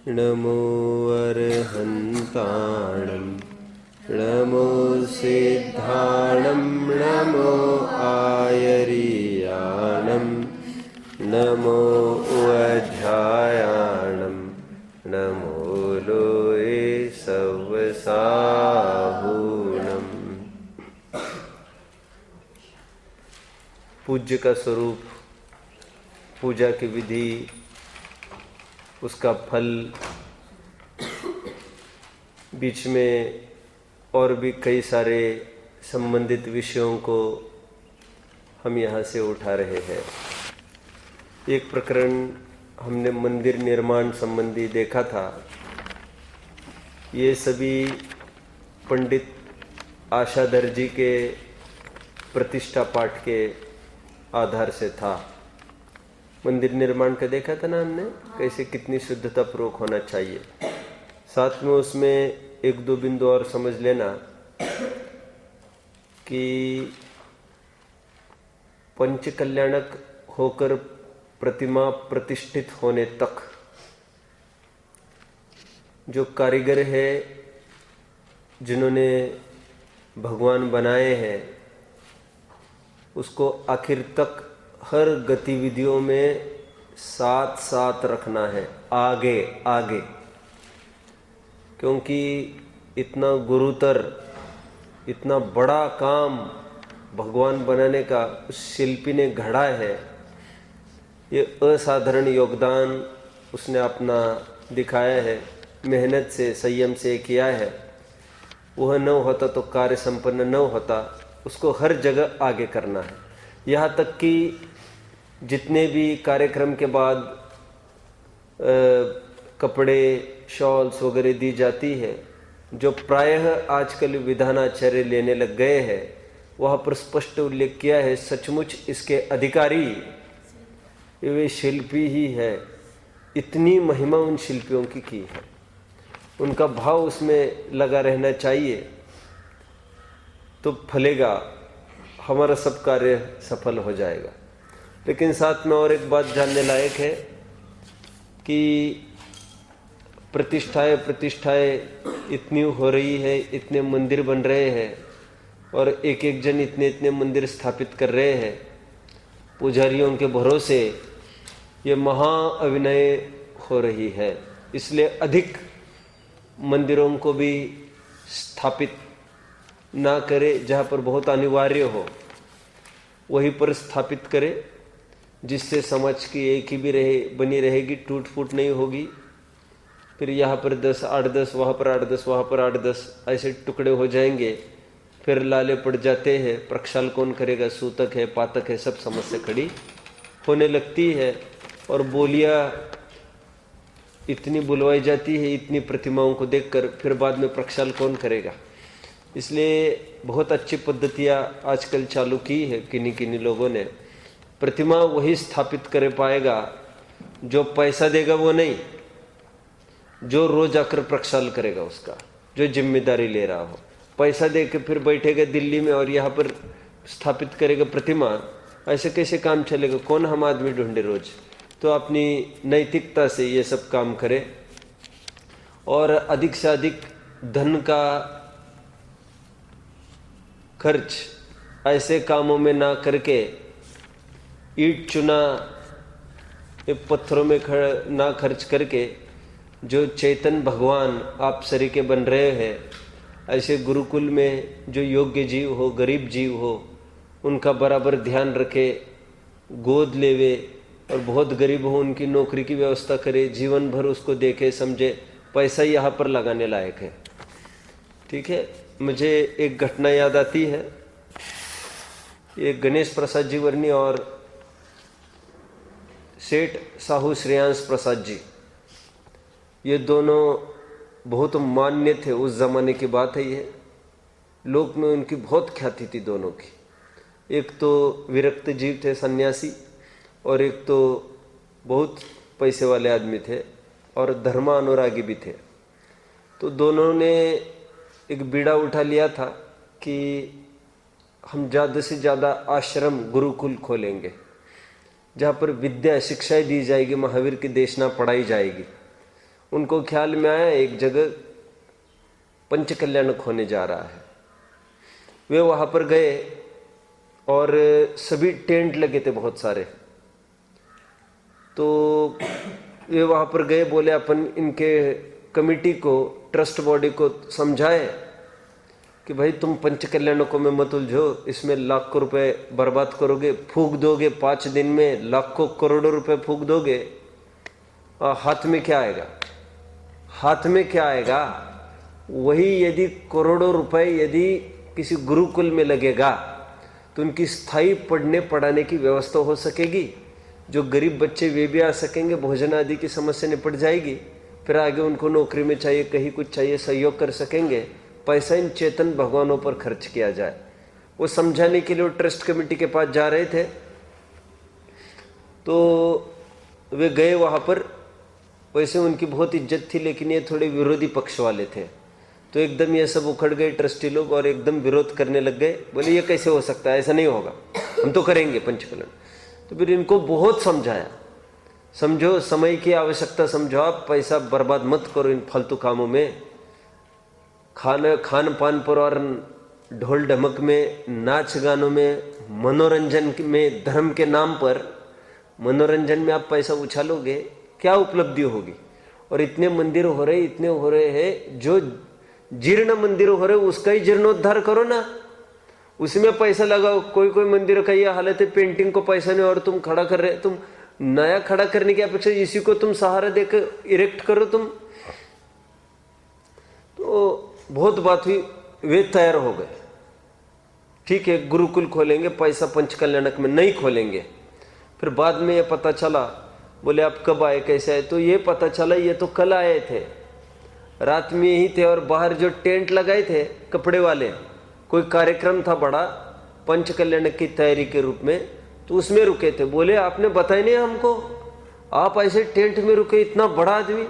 नमो अर्हन्ताणं नमो सिद्धाणं नमो आयर्याणं नमो अध्यायाणं नमो लोये सवसाहूणम्। पूज्य का स्वरूप, पूजा की विधि, उसका फल, बीच में और भी कई सारे संबंधित विषयों को हम यहाँ से उठा रहे हैं। एक प्रकरण हमने मंदिर निर्माण संबंधी देखा था। ये सभी पंडित आशाधर जी के प्रतिष्ठा पाठ के आधार से था। मंदिर निर्माण का देखा था ना हमने, कैसे कितनी शुद्धता पूर्वक होना चाहिए। साथ में उसमें एक दो बिंदु और समझ लेना कि पंच कल्याणक होकर प्रतिमा प्रतिष्ठित होने तक जो कारीगर है, जिन्होंने भगवान बनाए हैं, उसको आखिर तक हर गतिविधियों में साथ साथ रखना है, आगे आगे। क्योंकि इतना गुरुतर, इतना बड़ा काम भगवान बनाने का उस शिल्पी ने घड़ा है। ये असाधारण योगदान उसने अपना दिखाया है, मेहनत से, संयम से किया है। वह न होता तो कार्य संपन्न न होता। उसको हर जगह आगे करना है। यहाँ तक कि जितने भी कार्यक्रम के बाद कपड़े, शॉल्स वगैरह दी जाती है, जो प्रायः आजकल विधानाचार्य लेने लग गए हैं, वहाँ पर स्पष्ट उल्लेख किया है, सचमुच इसके अधिकारी वे शिल्पी ही है। इतनी महिमा उन शिल्पियों की है। उनका भाव उसमें लगा रहना चाहिए, तो फलेगा, हमारा सब कार्य सफल हो जाएगा। लेकिन साथ में और एक बात जानने लायक है कि प्रतिष्ठाएं इतनी हो रही है, इतने मंदिर बन रहे हैं और एक एक जन इतने इतने मंदिर स्थापित कर रहे हैं पुजारियों के भरोसे। ये महा अभिनय हो रही है। इसलिए अधिक मंदिरों को भी स्थापित ना करे, जहाँ पर बहुत अनिवार्य हो वहीं पर स्थापित करे, जिससे समाज की एक ही भी बनी रहेगी, टूट फूट नहीं होगी। फिर यहाँ पर 10, 8-10, वहाँ पर 8-10, वहाँ पर 8-10 ऐसे टुकड़े हो जाएंगे। फिर लाले पड़ जाते हैं, प्रक्षाल कौन करेगा, सूतक है, पातक है, सब समस्या खड़ी होने लगती है। और बोलियाँ इतनी बुलवाई जाती है इतनी प्रतिमाओं को देखकर, फिर बाद में प्रक्षाल कौन करेगा। इसलिए बहुत अच्छी पद्धतियाँ आजकल चालू की है किन्हीं लोगों ने। प्रतिमा वही स्थापित कर पाएगा जो पैसा देगा, वो नहीं, जो रोज आकर प्रक्षाल करेगा, उसका जो जिम्मेदारी ले रहा हो। पैसा दे के फिर बैठेगा दिल्ली में और यहाँ पर स्थापित करेगा प्रतिमा, ऐसे कैसे काम चलेगा। कौन हम आदमी ढूंढे रोज। तो अपनी नैतिकता से ये सब काम करे और अधिक से अधिक धन का खर्च ऐसे कामों में ना करके, ईंट चुना पत्थरों में ना खर्च करके, जो चेतन भगवान आप सरीके बन रहे हैं, ऐसे गुरुकुल में जो योग्य जीव हो, गरीब जीव हो, उनका बराबर ध्यान रखे, गोद लेवे, और बहुत गरीब हो उनकी नौकरी की व्यवस्था करे, जीवन भर उसको देखे समझे। पैसा यहाँ पर लगाने लायक है। ठीक है। मुझे एक घटना याद आती है। ये गणेश प्रसाद जी वर्णी और सेठ साहू श्रेयांश प्रसाद जी, ये दोनों बहुत मान्य थे। उस जमाने की बात है ये। लोक में उनकी बहुत ख्याति थी दोनों की। एक तो विरक्त जीव थे, सन्यासी, और एक तो बहुत पैसे वाले आदमी थे और धर्मानुरागी भी थे। तो दोनों ने एक बीड़ा उठा लिया था कि हम ज़्यादा से ज़्यादा आश्रम, गुरुकुल खोलेंगे, जहाँ पर विद्या शिक्षाएं दी जाएगी, महावीर की देशना पढ़ाई जाएगी। उनको ख्याल में आया एक जगह पंच कल्याणक होने जा रहा है। वे वहाँ पर गए और सभी टेंट लगे थे बहुत सारे। तो वे वहाँ पर गए, बोले अपन इनके कमिटी को, ट्रस्ट बॉडी को समझाए कि भाई तुम पंच कल्याणकों में मत उलझो, इसमें लाखों रुपए बर्बाद करोगे, फूक दोगे 5 दिन में लाखों करोड़ों रुपए फूक दोगे, हाथ में क्या आएगा? हाथ में क्या आएगा? वही यदि करोड़ों रुपए यदि किसी गुरुकुल में लगेगा तो उनकी स्थायी पढ़ने पढ़ाने की व्यवस्था हो सकेगी, जो गरीब बच्चे वे भी आ सकेंगे, भोजन आदि की समस्या निपट जाएगी, फिर आगे उनको नौकरी में चाहिए, कहीं कुछ चाहिए, सहयोग कर सकेंगे। पैसा इन चेतन भगवानों पर खर्च किया जाए। वो समझाने के लिए वो ट्रस्ट कमेटी के पास जा रहे थे। तो वे गए वहाँ पर, वैसे उनकी बहुत इज्जत थी, लेकिन ये थोड़े विरोधी पक्ष वाले थे। तो एकदम ये सब उखड़ गए ट्रस्टी लोग और एकदम विरोध करने लग गए। बोले ये कैसे हो सकता है, ऐसा नहीं होगा, हम तो करेंगे पंचकल्याण। तो फिर इनको बहुत समझाया, समझो समय की आवश्यकता समझो, आप पैसा बर्बाद मत करो इन फालतू कामों में, खान पान पर और ढोल ढमक में, नाच गानों में, मनोरंजन में, धर्म के नाम पर मनोरंजन में आप पैसा उछालोगे, क्या उपलब्धि होगी? और इतने मंदिर हो रहे, इतने हो रहे हैं, जो जीर्ण मंदिर हो रहे उसका ही जीर्णोद्धार करो ना, उसमें पैसा लगाओ। कोई कोई मंदिर का यह हालत है, पेंटिंग को पैसा नहीं और तुम खड़ा कर रहे, तुम नया खड़ा करने की अपेक्षा इसी को तुम सहारा देकर इरेक्ट करो तुम। तो बहुत बात हुई, वे तैयार हो गए, ठीक है गुरुकुल खोलेंगे, पैसा पंच कल्याणक में नहीं खोलेंगे। फिर बाद में ये पता चला, बोले आप कब आए, कैसे आए? तो ये पता चला ये तो कल आए थे, रात में ही थे, और बाहर जो टेंट लगाए थे कपड़े वाले, कोई कार्यक्रम था बड़ा पंच कल्याणक की तैयारी के रूप में, तो उसमें रुके थे। बोले आपने बताया नहीं हमको, आप ऐसे टेंट में रुके, इतना बड़ा आदमी?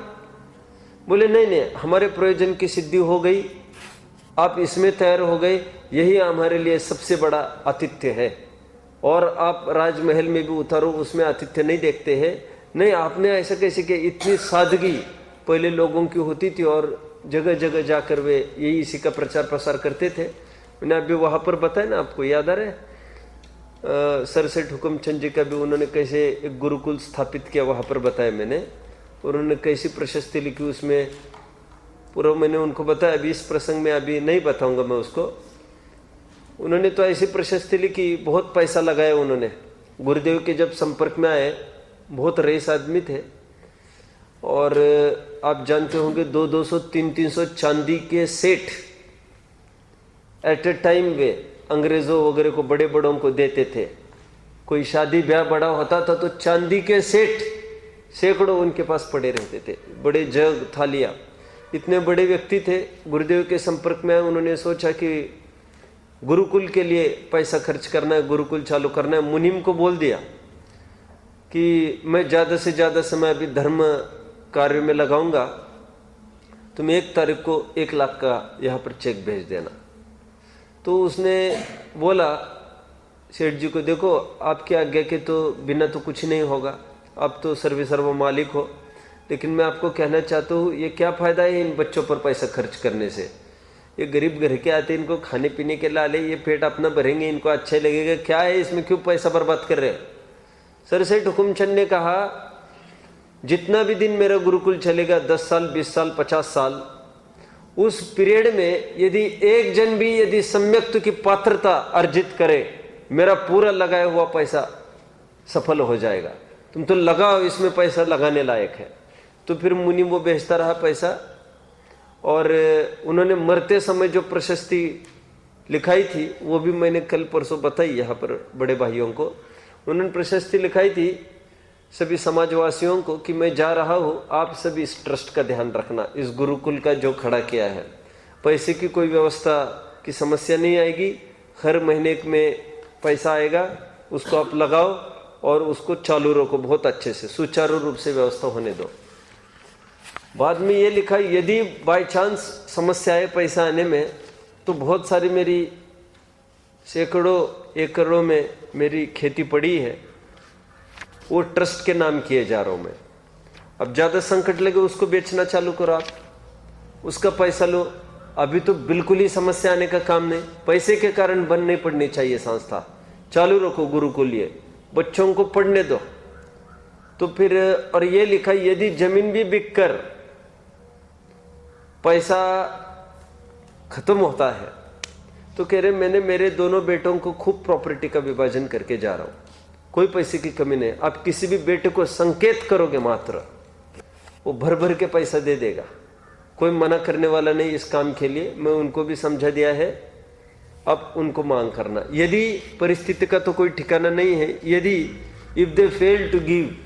बोले नहीं नहीं, हमारे प्रयोजन की सिद्धि हो गई, आप इसमें तैयार हो गए, यही हमारे लिए सबसे बड़ा आतिथ्य है। और आप राजमहल में भी उतारो, उसमें आतिथ्य नहीं देखते हैं। नहीं, आपने ऐसा कैसे किया? इतनी सादगी पहले लोगों की होती थी और जगह जगह जाकर वे यही इसी का प्रचार प्रसार करते थे। मैंने अभी वहाँ पर बताया ना, आपको याद आ रहा है? सर सेठ हुक्मचंद जी का भी उन्होंने कैसे एक गुरुकुल स्थापित किया, वहाँ पर बताया मैंने। उन्होंने कैसी प्रशस्ति लिखी, उसमें पूरा मैंने उनको बताया। अभी इस प्रसंग में अभी नहीं बताऊंगा मैं उसको। उन्होंने तो ऐसी प्रशस्ति लिखी, बहुत पैसा लगाया उन्होंने। गुरुदेव के जब संपर्क में आए, बहुत रईस आदमी थे, और आप जानते होंगे 200-200, 300-300 चांदी के सेठ एट ए टाइम वे अंग्रेजों वगैरह को, बड़े बड़ों को देते थे। कोई शादी ब्याह बड़ा होता था तो चांदी के सेठ सैकड़ों उनके पास पड़े रहते थे, बड़े जग थालियाँ। इतने बड़े व्यक्ति थे, गुरुदेव के संपर्क में आए। उन्होंने सोचा कि गुरुकुल के लिए पैसा खर्च करना है, गुरुकुल चालू करना है। मुनीम को बोल दिया कि मैं ज़्यादा से ज़्यादा समय अभी धर्म कार्य में लगाऊंगा, तुम 1 तारीख को 1 लाख का यहाँ पर चेक भेज देना। तो उसने बोला सेठ जी को, देखो आपकी आज्ञा के तो बिना तो कुछ नहीं होगा, आप तो सर्व मालिक हो, लेकिन मैं आपको कहना चाहता हूँ, ये क्या फ़ायदा है इन बच्चों पर पैसा खर्च करने से? ये गरीब घर के आते, इनको खाने पीने के लाले, ये पेट अपना भरेंगे, इनको अच्छा लगेगा, क्या है इसमें, क्यों पैसा बर्बाद कर रहे हैं? सर सेठ हुकुमचंद ने कहा, जितना भी दिन मेरा गुरुकुल चलेगा, 10 साल, 20 साल, 50 साल, उस पीरियड में यदि एक जन भी यदि सम्यक्त की पात्रता अर्जित करे, मेरा पूरा लगाया हुआ पैसा सफल हो जाएगा। तुम तो लगाओ, इसमें पैसा लगाने लायक है। तो फिर मुनि वो भेजता रहा पैसा, और उन्होंने मरते समय जो प्रशस्ति लिखाई थी वो भी मैंने कल परसों बताई यहाँ पर बड़े भाइयों को। उन्होंने प्रशस्ति लिखाई थी सभी समाजवासियों को कि मैं जा रहा हूँ, आप सभी इस ट्रस्ट का ध्यान रखना, इस गुरुकुल का जो खड़ा किया है, पैसे की कोई व्यवस्था की समस्या नहीं आएगी, हर महीने में पैसा आएगा, उसको आप लगाओ और उसको चालू रखो, बहुत अच्छे से सुचारू रूप से व्यवस्था होने दो। बाद में ये लिखा, यदि बाय चांस समस्या है पैसा आने में, तो बहुत सारी मेरी सैकड़ों एकड़ों में मेरी खेती पड़ी है, वो ट्रस्ट के नाम किए जा रहा हूँ मैं। अब ज्यादा संकट लगे उसको बेचना चालू करो, आप उसका पैसा लो। अभी तो बिल्कुल ही समस्या आने का काम नहीं, पैसे के कारण बंद नहीं पड़नी चाहिए संस्था, चालू रखो गुरुकुल, ये बच्चों को पढ़ने दो। तो फिर और ये लिखा यदि जमीन भी बिक कर पैसा खत्म होता है तो कह रहे मैंने मेरे दोनों बेटों को खूब प्रॉपर्टी का विभाजन करके जा रहा हूं, कोई पैसे की कमी नहीं। आप किसी भी बेटे को संकेत करोगे मात्र, वो भर भर के पैसा दे देगा, कोई मना करने वाला नहीं इस काम के लिए। मैं उनको भी समझा दिया है, अब उनको मांग करना। यदि परिस्थिति का तो कोई ठिकाना नहीं है, यदि if they fail to give,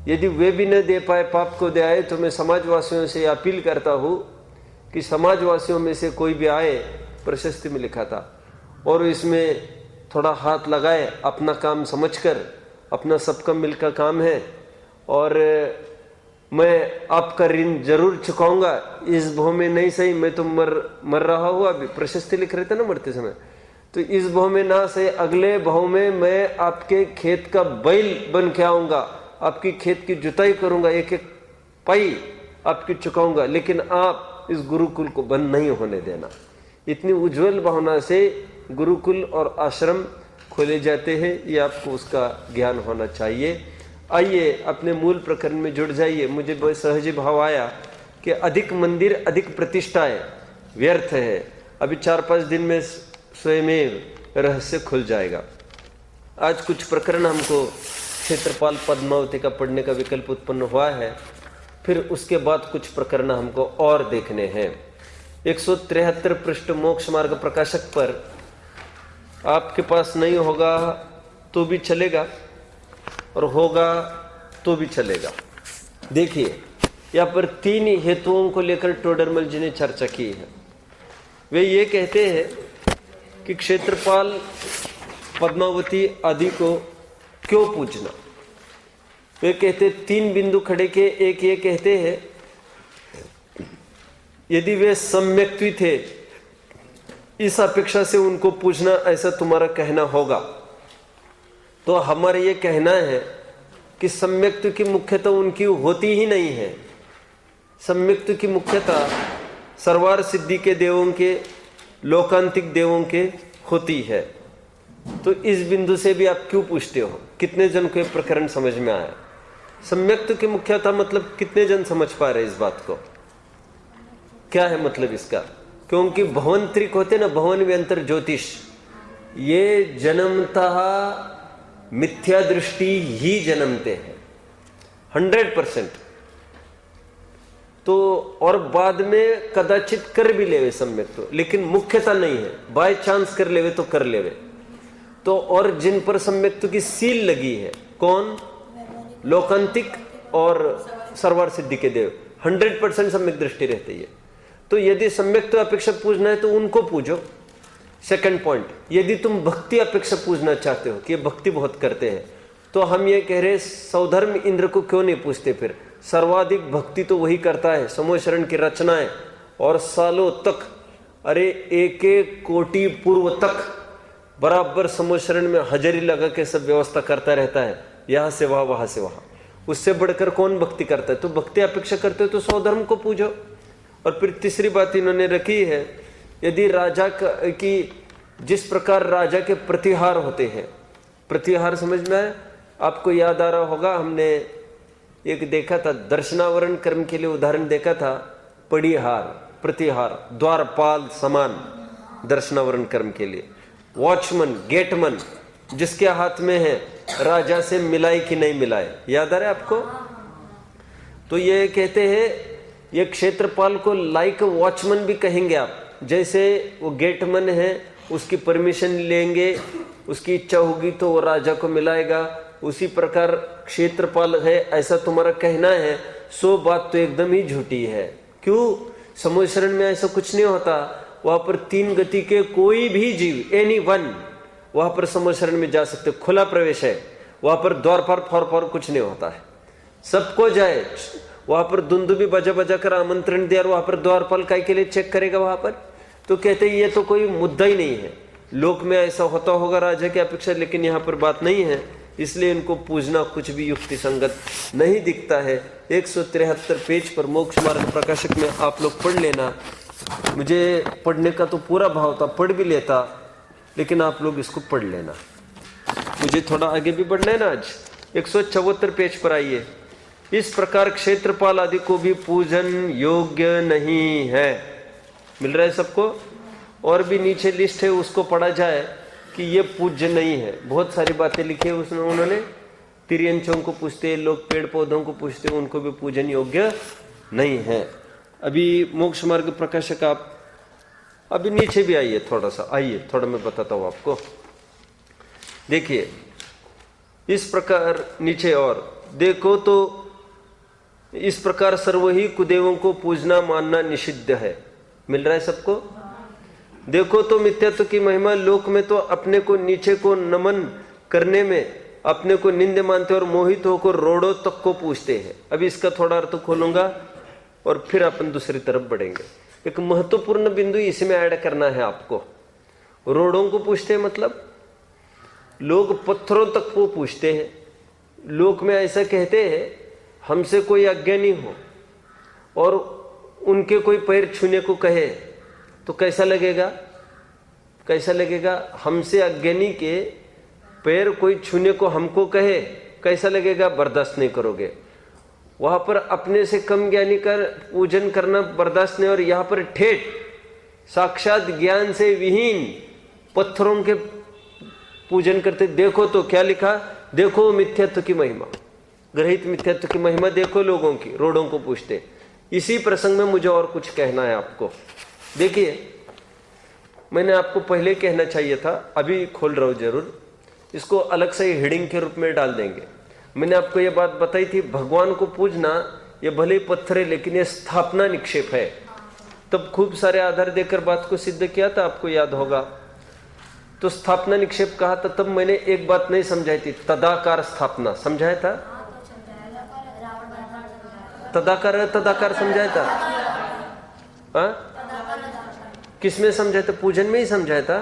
यदि वे भी न दे पाए, पाप को दे आए, तो मैं समाजवासियों से अपील करता हूं कि समाजवासियों में से कोई भी आए, प्रशस्ति में लिखा था, और इसमें थोड़ा हाथ लगाए, अपना काम समझकर, अपना सबका मिलकर काम है, और मैं आपका ऋण जरूर चुकाऊंगा, इस भाव में नहीं सही, मैं तो मर रहा हूं, अभी प्रशस्ति लिख रहे थे ना मरते समय, तो इस भाव में ना सही, अगले भाव में मैं आपके खेत का बैल बन के आऊंगा, आपकी खेत की जुताई करूंगा, एक एक पाई आपकी चुकाऊंगा, लेकिन आप इस गुरुकुल को बंद नहीं होने देना। इतनी उज्जवल भावना से गुरुकुल और आश्रम खोले जाते हैं, ये आपको उसका ज्ञान होना चाहिए। आइए अपने मूल प्रकरण में जुड़ जाइए। मुझे बहुत सहज भाव आया कि अधिक मंदिर, अधिक प्रतिष्ठाएं व्यर्थ है। अभी 4-5 दिन में स्वयं रहस्य खुल जाएगा। आज कुछ प्रकरण हमको क्षेत्रपाल पद्मावती का पढ़ने का विकल्प उत्पन्न हुआ है, फिर उसके बाद कुछ प्रकरण हमको और देखने हैं। 173 पृष्ठ मोक्ष मार्ग प्रकाशक पर आपके पास नहीं होगा तो भी चलेगा, और होगा तो भी चलेगा। देखिए यहाँ पर 3 हेतुओं को लेकर टोडरमल जी ने चर्चा की है। वे ये कहते हैं कि क्षेत्रपाल पद्मावती आदि को क्यों पूजना। वे कहते 3 बिंदु खड़े के। एक ये कहते हैं यदि वे सम्यक्त्वी थे, इस अपेक्षा से उनको पूजना, ऐसा तुम्हारा कहना होगा, तो हमारा ये कहना है कि सम्यक्त्व की मुख्यता उनकी होती ही नहीं है। सम्यक्त्व की मुख्यता सर्वार सिद्धि के देवों के, लोकांतिक देवों के होती है। तो इस बिंदु से भी आप क्यों पूछते हो? कितने जन को ये प्रकरण समझ में आया? सम्यक्त्व की मुख्यता मतलब कितने जन समझ पा रहे इस बात को? क्या है मतलब इसका? क्योंकि भवंतरिक होते ना, भवन व्यंतर ज्योतिष, ये जन्मतः मिथ्या दृष्टि ही जन्मते हैं 100%। तो और बाद में कदाचित कर भी लेवे सम्यक तो, लेकिन मुख्यता नहीं है, बाय चांस कर लेवे तो कर लेवे। तो और जिन पर सम्यक्त्व की सील लगी है, कौन? लोकांतिक और सर्वार सिद्धि के देव, 100% सम्यक दृष्टि रहती है। तो यदि सम्यक्त्व अपेक्षा पूजना है तो उनको पूजो। सेकंड पॉइंट, यदि तुम भक्ति अपेक्षा पूजना चाहते हो कि ये भक्ति बहुत करते हैं, तो हम ये कह रहे सौधर्म इंद्र को क्यों नहीं पूछते? फिर सर्वाधिक भक्ति तो वही करता है, समूह शरण की रचनाएं, और सालों तक, अरे 1-1 कोटि पूर्व तक बराबर समूह शरण में हाजिरी लगा के सब व्यवस्था करता रहता है, यहाँ से वहां, वहां से वहां। उससे बढ़कर कौन भक्ति करता है? तो भक्ति अपेक्षा करते हो तो सौधर्म को पूजो। और फिर तीसरी बात इन्होंने रखी है, यदि राजा की जिस प्रकार राजा के प्रतिहार होते हैं, प्रतिहार समझ में आया? आपको याद आ रहा होगा, हमने एक देखा था दर्शनावरण कर्म के लिए उदाहरण देखा था, पड़ीहार, प्रतिहार, द्वारपाल समान दर्शनावरण कर्म के लिए। वॉचमैन, गेटमैन जिसके हाथ में है, राजा से मिलाए कि नहीं मिलाए, याद आ रहा है आपको? तो ये कहते हैं ये क्षेत्रपाल को लाइक वॉचमैन भी कहेंगे आप। जैसे वो गेटमैन है, उसकी परमिशन लेंगे, उसकी इच्छा होगी तो वो राजा को मिलाएगा, उसी प्रकार क्षेत्रपाल है, ऐसा तुम्हारा कहना है। सो बात तो एकदम ही झूठी है। क्यों? समूह शरण में ऐसा कुछ नहीं होता। वहां पर 3 गति के कोई भी जीव, एनी वन, वहां पर समूह शरण में जा सकते, खुला प्रवेश है। वहां पर द्वारपाल फौर कुछ नहीं होता है, सबको जाए। वहां पर दुंदुबी बजा बजा कर आमंत्रण दिया, वहां पर द्वारपाल काय के लिए चेक करेगा वहां पर? तो कहते ये तो कोई मुद्दा ही नहीं है। लोक में ऐसा होता होगा राजा की अपेक्षा, लेकिन यहाँ पर बात नहीं है। इसलिए इनको पूजना कुछ भी युक्ति संगत नहीं दिखता है। 173 पेज पर मोक्ष मार्ग प्रकाशक में आप लोग पढ़ लेना। मुझे पढ़ने का तो पूरा भाव था, पढ़ भी लेता, लेकिन आप लोग इसको पढ़ लेना। मुझे थोड़ा आगे भी बढ़ना है ना आज। 174 पेज पर आइए। इस प्रकार क्षेत्रपाल आदि को भी पूजन योग्य नहीं है। मिल रहा है सबको? और भी नीचे लिस्ट है, उसको पढ़ा जाए कि ये पूज्य नहीं है। बहुत सारी बातें लिखी है उसने, उन्होंने तिर्यंचों को पूछते, लोग पेड़ पौधों को पूछते, उनको भी पूजन योग्य नहीं है। अभी मोक्ष मार्ग प्रकाशक आप अभी नीचे भी आइए, थोड़ा सा आइए, थोड़ा मैं बताता हूं आपको। देखिए इस प्रकार नीचे और देखो तो इस प्रकार सर्व ही कुदेवों को पूजना मानना निषिद्ध है। मिल रहा है सबको? देखो तो मिथ्यात्व की महिमा। लोक में तो अपने को नीचे को नमन करने में अपने को निंद मानते और मोहित होकर रोड़ों तक को पूछते हैं। अभी इसका थोड़ा अर्थ खोलूंगा और फिर अपन दूसरी तरफ बढ़ेंगे। एक महत्वपूर्ण बिंदु इसमें ऐड करना है आपको। रोड़ों को पूछते हैं मतलब लोग पत्थरों तक को पूछते हैं। लोक में ऐसा कहते हैं हमसे कोई अज्ञानी हो और उनके कोई पैर छूने को कहे तो कैसा लगेगा? कैसा लगेगा? हमसे अज्ञानी के पैर कोई छूने को हमको कहे कैसा लगेगा? बर्दाश्त नहीं करोगे। वहां पर अपने से कम ज्ञानी कर पूजन करना बर्दाश्त नहीं, और यहां पर ठेठ साक्षात ज्ञान से विहीन पत्थरों के पूजन करते। देखो तो क्या लिखा? देखो मिथ्यात्व की महिमा, ग्रहित मिथ्यात्व की महिमा देखो लोगों की, रोड़ों को पूछते। इसी प्रसंग में मुझे और कुछ कहना है आपको। देखिए मैंने आपको पहले कहना चाहिए था, अभी खोल रहा हूं जरूर, इसको अलग से हेडिंग के रूप में डाल देंगे। मैंने आपको ये बात बताई थी, भगवान को पूजना ये भले ही पत्थर है लेकिन ये स्थापना निक्षेप है। तब खूब सारे आधार देकर बात को सिद्ध किया था, आपको याद होगा। तो स्थापना निक्षेप कहा था, तब मैंने एक बात नहीं समझाई थी, तदाकार स्थापना समझाया था। तदाकार समझाया था? हाँ? किसमें समझाया था? पूजन में ही समझाया था।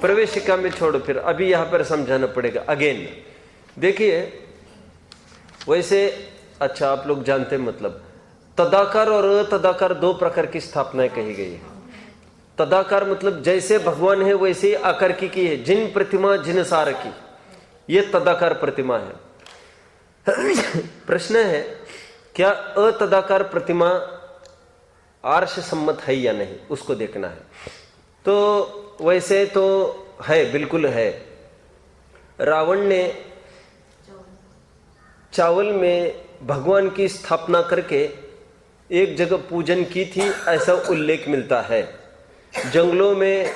प्रवेशिका में छोड़ो, फिर अभी यहां पर समझाना पड़ेगा अगेन। देखिए वैसे अच्छा आप लोग जानते हैं मतलब तदाकार और अतदाकार दो प्रकार की स्थापनाएं कही गई है। तदाकार मतलब जैसे भगवान है वैसे ही आकार की है, जिन प्रतिमा जिन सार की, ये तदाकार प्रतिमा है। प्रश्न है क्या अतदाकार प्रतिमा आर्ष सम्मत है या नहीं, उसको देखना है। तो वैसे तो है, बिल्कुल है। रावण ने चावल में भगवान की स्थापना करके एक जगह पूजन की थी, ऐसा उल्लेख मिलता है। जंगलों में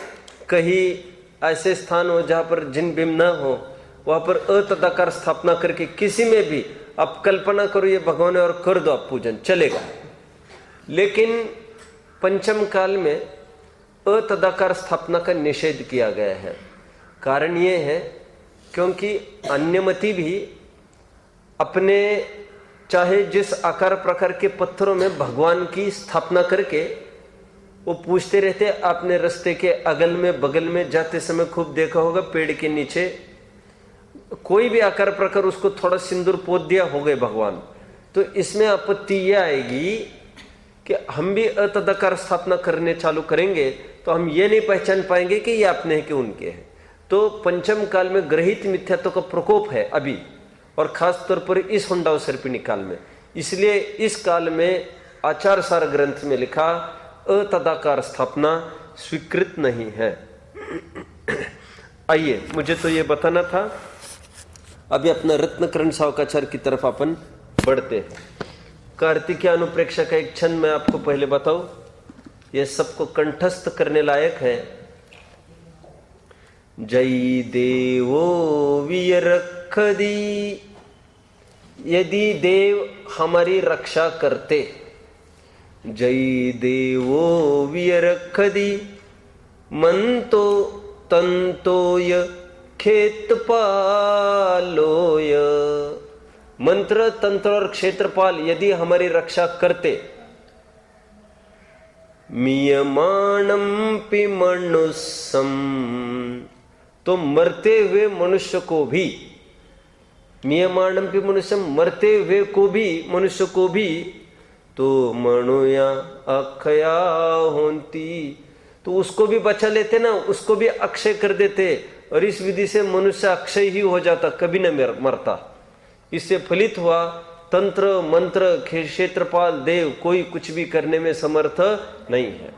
कहीं ऐसे स्थान हो जहां पर जिन बिम न हो, वहां पर अतदाकार स्थापना करके किसी में भी आप कल्पना करो ये भगवान है और कर दो आप पूजन, चलेगा। लेकिन पंचम काल में अतदाकार स्थापना का निषेध किया गया है। कारण ये है क्योंकि अन्यमति भी अपने चाहे जिस आकार प्रकार के पत्थरों में भगवान की स्थापना करके वो पूछते रहते। आपने रास्ते के अगल में बगल में जाते समय खूब देखा होगा, पेड़ के नीचे कोई भी आकार प्रकार उसको थोड़ा सिंदूर पोत दिया, हो गए भगवान। तो इसमें आपत्ति यह आएगी कि हम भी अतदाकार स्थापना करने चालू करेंगे तो हम ये नहीं पहचान पाएंगे कि ये अपने हैं कि उनके हैं। तो पंचम काल में ग्रहित मिथ्यात्व का प्रकोप है अभी, और खास तौर पर इस हुंडाव सर्पिणी काल में। इसलिए इस काल में आचार सार ग्रंथ में लिखा अतदाकार स्थापना स्वीकृत नहीं है। आइए, मुझे तो ये बताना था। अभी अपना रत्नकरण सावकाचार की तरफ अपन बढ़ते हैं। कार्तिकीय अनुप्रेक्षा का एक छंद मैं आपको पहले बताऊं, यह सबको कंठस्थ करने लायक है। जय देवो वियरखदी, यदि देव हमारी रक्षा करते। जय देवो वियरखदी, मंतो तंतोय खेतपालोय। मंत्र तंत्र और क्षेत्रपाल यदि हमारी रक्षा करते। मीयमाणम पिमनुसम, तो मरते हुए मनुष्य को भी, मियमाणम भी मनुष्य, मरते हुए को भी, मनुष्य को भी, तो मनुया अक्षया होती, तो उसको भी बचा लेते ना, उसको भी अक्षय कर देते, और इस विधि से मनुष्य अक्षय ही हो जाता, कभी न मरता। इससे फलित हुआ तंत्र मंत्र क्षेत्रपाल देव कोई कुछ भी करने में समर्थ नहीं है।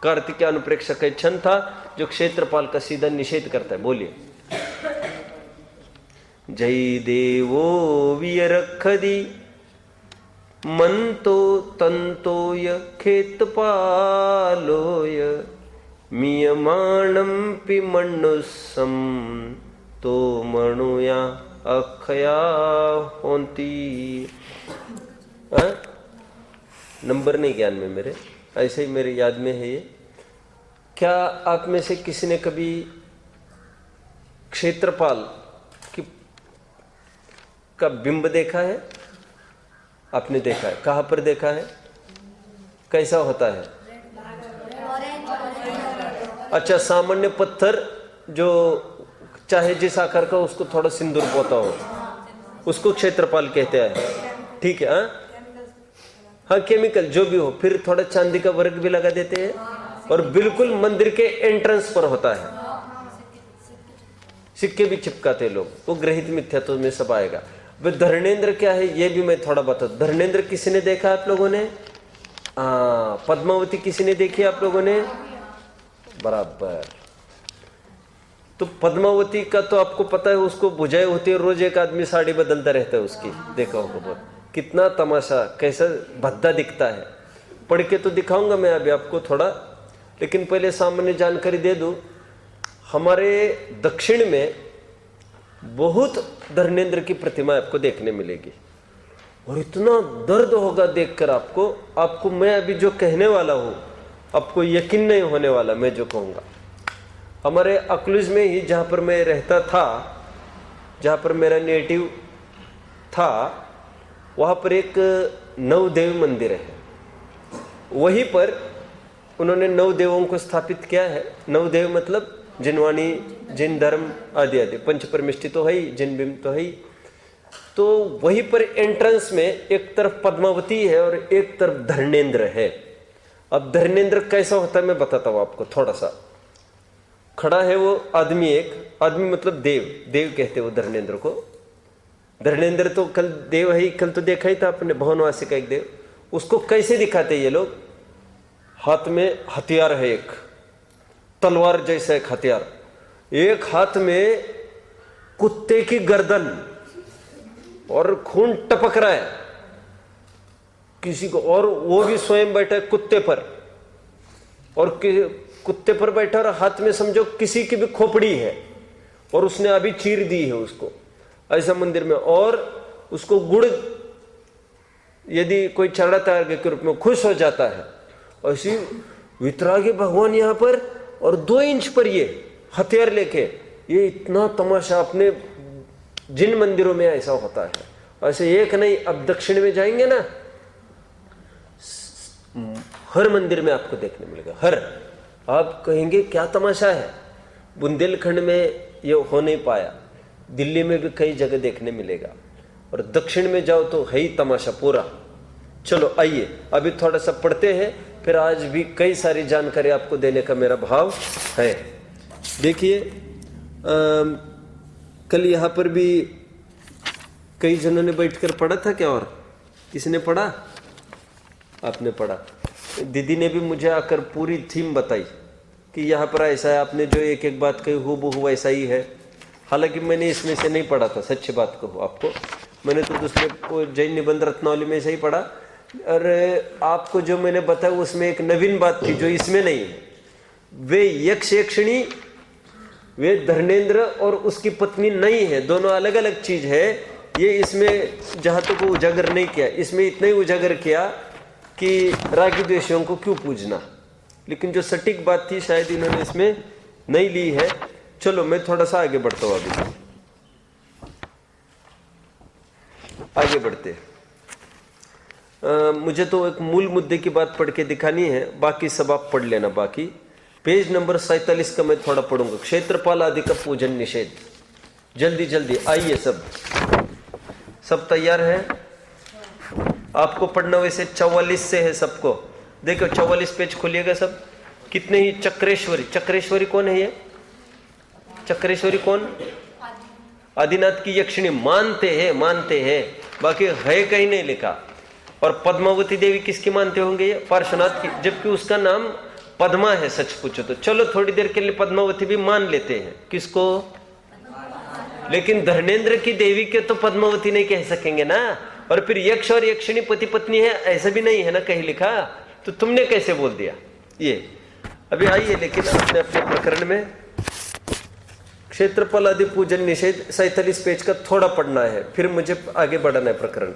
कार्तिक अनुप्रेक्षक का क्षण था जो क्षेत्रपाल का सीधा निषेध करता है। बोलिए, जय देवो वियरखदी मंतो तंतोय खेतपालोय मियमाणं पिमण्णुसं तो मणुया अक्षया होती। नंबर नहीं ज्ञान में मेरे, ऐसे ही मेरे याद में है ये। क्या आप में से किसी ने कभी क्षेत्रपाल का बिंब देखा है? आपने देखा है? कहाँ पर देखा है? कैसा होता है? अच्छा, सामान्य पत्थर जो चाहे जिस आकार का उसको थोड़ा सिंदूर पोता हो, उसको क्षेत्रपाल कहते हैं। ठीक है, हाँ केमिकल जो भी हो, फिर थोड़ा चांदी का वर्क भी लगा देते हैं, और बिल्कुल मंदिर के एंट्रेंस पर होता है। सिक्के भी चिपकाते लोग, वो ग्रहित मिथ्यात्व में सब आएगा। वे धर्मेंद्र क्या है ये भी मैं थोड़ा बता। धर्मेंद्र किसी ने देखा आप लोगों ने? पद्मावती किसी ने देखी आप लोगों ने? बराबर। तो पद्मावती का तो आपको पता है, उसको बुझाई होती है, रोज एक आदमी साड़ी बदलता रहता है उसकी, देखा होगा बहुत। कितना तमाशा, कैसा भद्दा दिखता है। पढ़ के तो दिखाऊंगा मैं अभी आपको थोड़ा, लेकिन पहले सामान्य जानकारी दे दूं। हमारे दक्षिण में बहुत धर्मेंद्र की प्रतिमा आपको देखने मिलेगी, और इतना दर्द होगा देखकर आपको मैं अभी जो कहने वाला हूं आपको यकीन नहीं होने वाला मैं जो कहूंगा। हमारे अकलूज में ही जहाँ पर मैं रहता था, जहाँ पर मेरा नेटिव था, वहाँ पर एक नवदेव मंदिर है। वहीं पर उन्होंने नवदेवों को स्थापित किया है। नवदेव मतलब जिनवाणी, जिन धर्म आदि आदि, पंच परमिष्टि तो है ही, जिन बिम तो है ही। तो वहीं पर एंट्रेंस में एक तरफ पद्मावती है और एक तरफ धर्मेंद्र है। अब धर्मेंद्र कैसा होता है मैं बताता हूँ आपको थोड़ा सा। खड़ा है वो आदमी, एक आदमी मतलब देव कहते वो धर्मेंद्र को। धर्मेंद्र तो कल देव है ही, कल तो देखा ही था अपने भवनवासी का एक देव। उसको कैसे दिखाते ये लोग? हाथ में हथियार है, एक तलवार जैसा एक हथियार, एक हाथ में कुत्ते की गर्दन, और खून टपक रहा है किसी को, और वो भी स्वयं बैठा है कुत्ते पर, और कुत्ते पर बैठा और हाथ में समझो किसी की भी खोपड़ी है, और उसने अभी चीर दी है उसको, ऐसा मंदिर में। और उसको गुड़ यदि कोई चढ़ाता है के रूप में खुश हो जाता है, ऐसी वितरागी भगवान यहाँ पर, और 2 इंच पर ये हथियार लेके। ये इतना तमाशा अपने जिन मंदिरों में ऐसा होता है। ऐसे एक नहीं, अब दक्षिण में जाएंगे ना, हर मंदिर में आपको देखने मिलेगा, हर। आप कहेंगे क्या तमाशा है। बुंदेलखंड में ये हो नहीं पाया, दिल्ली में भी कई जगह देखने मिलेगा, और दक्षिण में जाओ तो है ही तमाशा पूरा। चलो आइए अभी थोड़ा सा पढ़ते हैं, फिर आज भी कई सारी जानकारी आपको देने का मेरा भाव है। देखिए कल यहाँ पर भी कई जनों ने बैठकर पढ़ा था क्या? और किसने पढ़ा? आपने पढ़ा। दीदी ने भी मुझे आकर पूरी थीम बताई कि यहाँ पर ऐसा है, आपने जो एक एक बात कही हूबहू ऐसा ही है। हालांकि मैंने इसमें से नहीं पढ़ा था, सच्ची बात कहूँ आपको, मैंने तो दूसरे को जैन निबंध रत्नावली में से ही पढ़ा। और आपको जो मैंने बताया उसमें एक नवीन बात थी जो इसमें नहीं है। वे यक्ष यक्षिणी, वे धर्मेंद्र और उसकी पत्नी नहीं है, दोनों अलग अलग चीज है। ये इसमें जहाँ तक वो उजागर नहीं किया, इसमें इतना ही उजागर किया कि रागी द्वेषियों को क्यों पूजना, लेकिन जो सटीक बात थी शायद इन्होंने इसमें नहीं ली है। चलो मैं थोड़ा सा आगे बढ़ता हूँ, अभी आगे बढ़ते। मुझे तो एक मूल मुद्दे की बात पढ़ के दिखानी है, बाकी सब आप पढ़ लेना बाकी। पेज नंबर 47 का मैं थोड़ा पढ़ूंगा। क्षेत्रपाल आदि का पूजन निषेध। जल्दी जल्दी आइए, सब तैयार है? आपको पढ़ना वैसे 44 से है सबको। देखो 44 पेज खोलिएगा सब। कितने ही चक्रेश्वरी, चक्रेश्वरी कौन है ये? चक्रेश्वरी कौन? आदिनाथ की यक्षिणी मानते हैं, बाकी है कहीं नहीं लिखा। और पद्मावती देवी किसकी मानते होंगे? ये पार्श्वनाथ की, जबकि उसका नाम पद्मा है सच पूछो तो। चलो थोड़ी देर के लिए पद्मावती भी मान लेते हैं। किसको? लेकिन धर्मेंद्र की देवी के तो पद्मावती नहीं कह सकेंगे ना। और फिर यक्ष और यक्षिणी पति पत्नी है, ऐसा भी नहीं है ना कहीं लिखा। तो तुमने कैसे बोल दिया ये? अभी आइए लेकिन अपने अपने प्रकरण में। क्षेत्रपाल आदि पूजन निषेध 47 पेज का थोड़ा पढ़ना है, फिर मुझे आगे बढ़ाना है प्रकरण।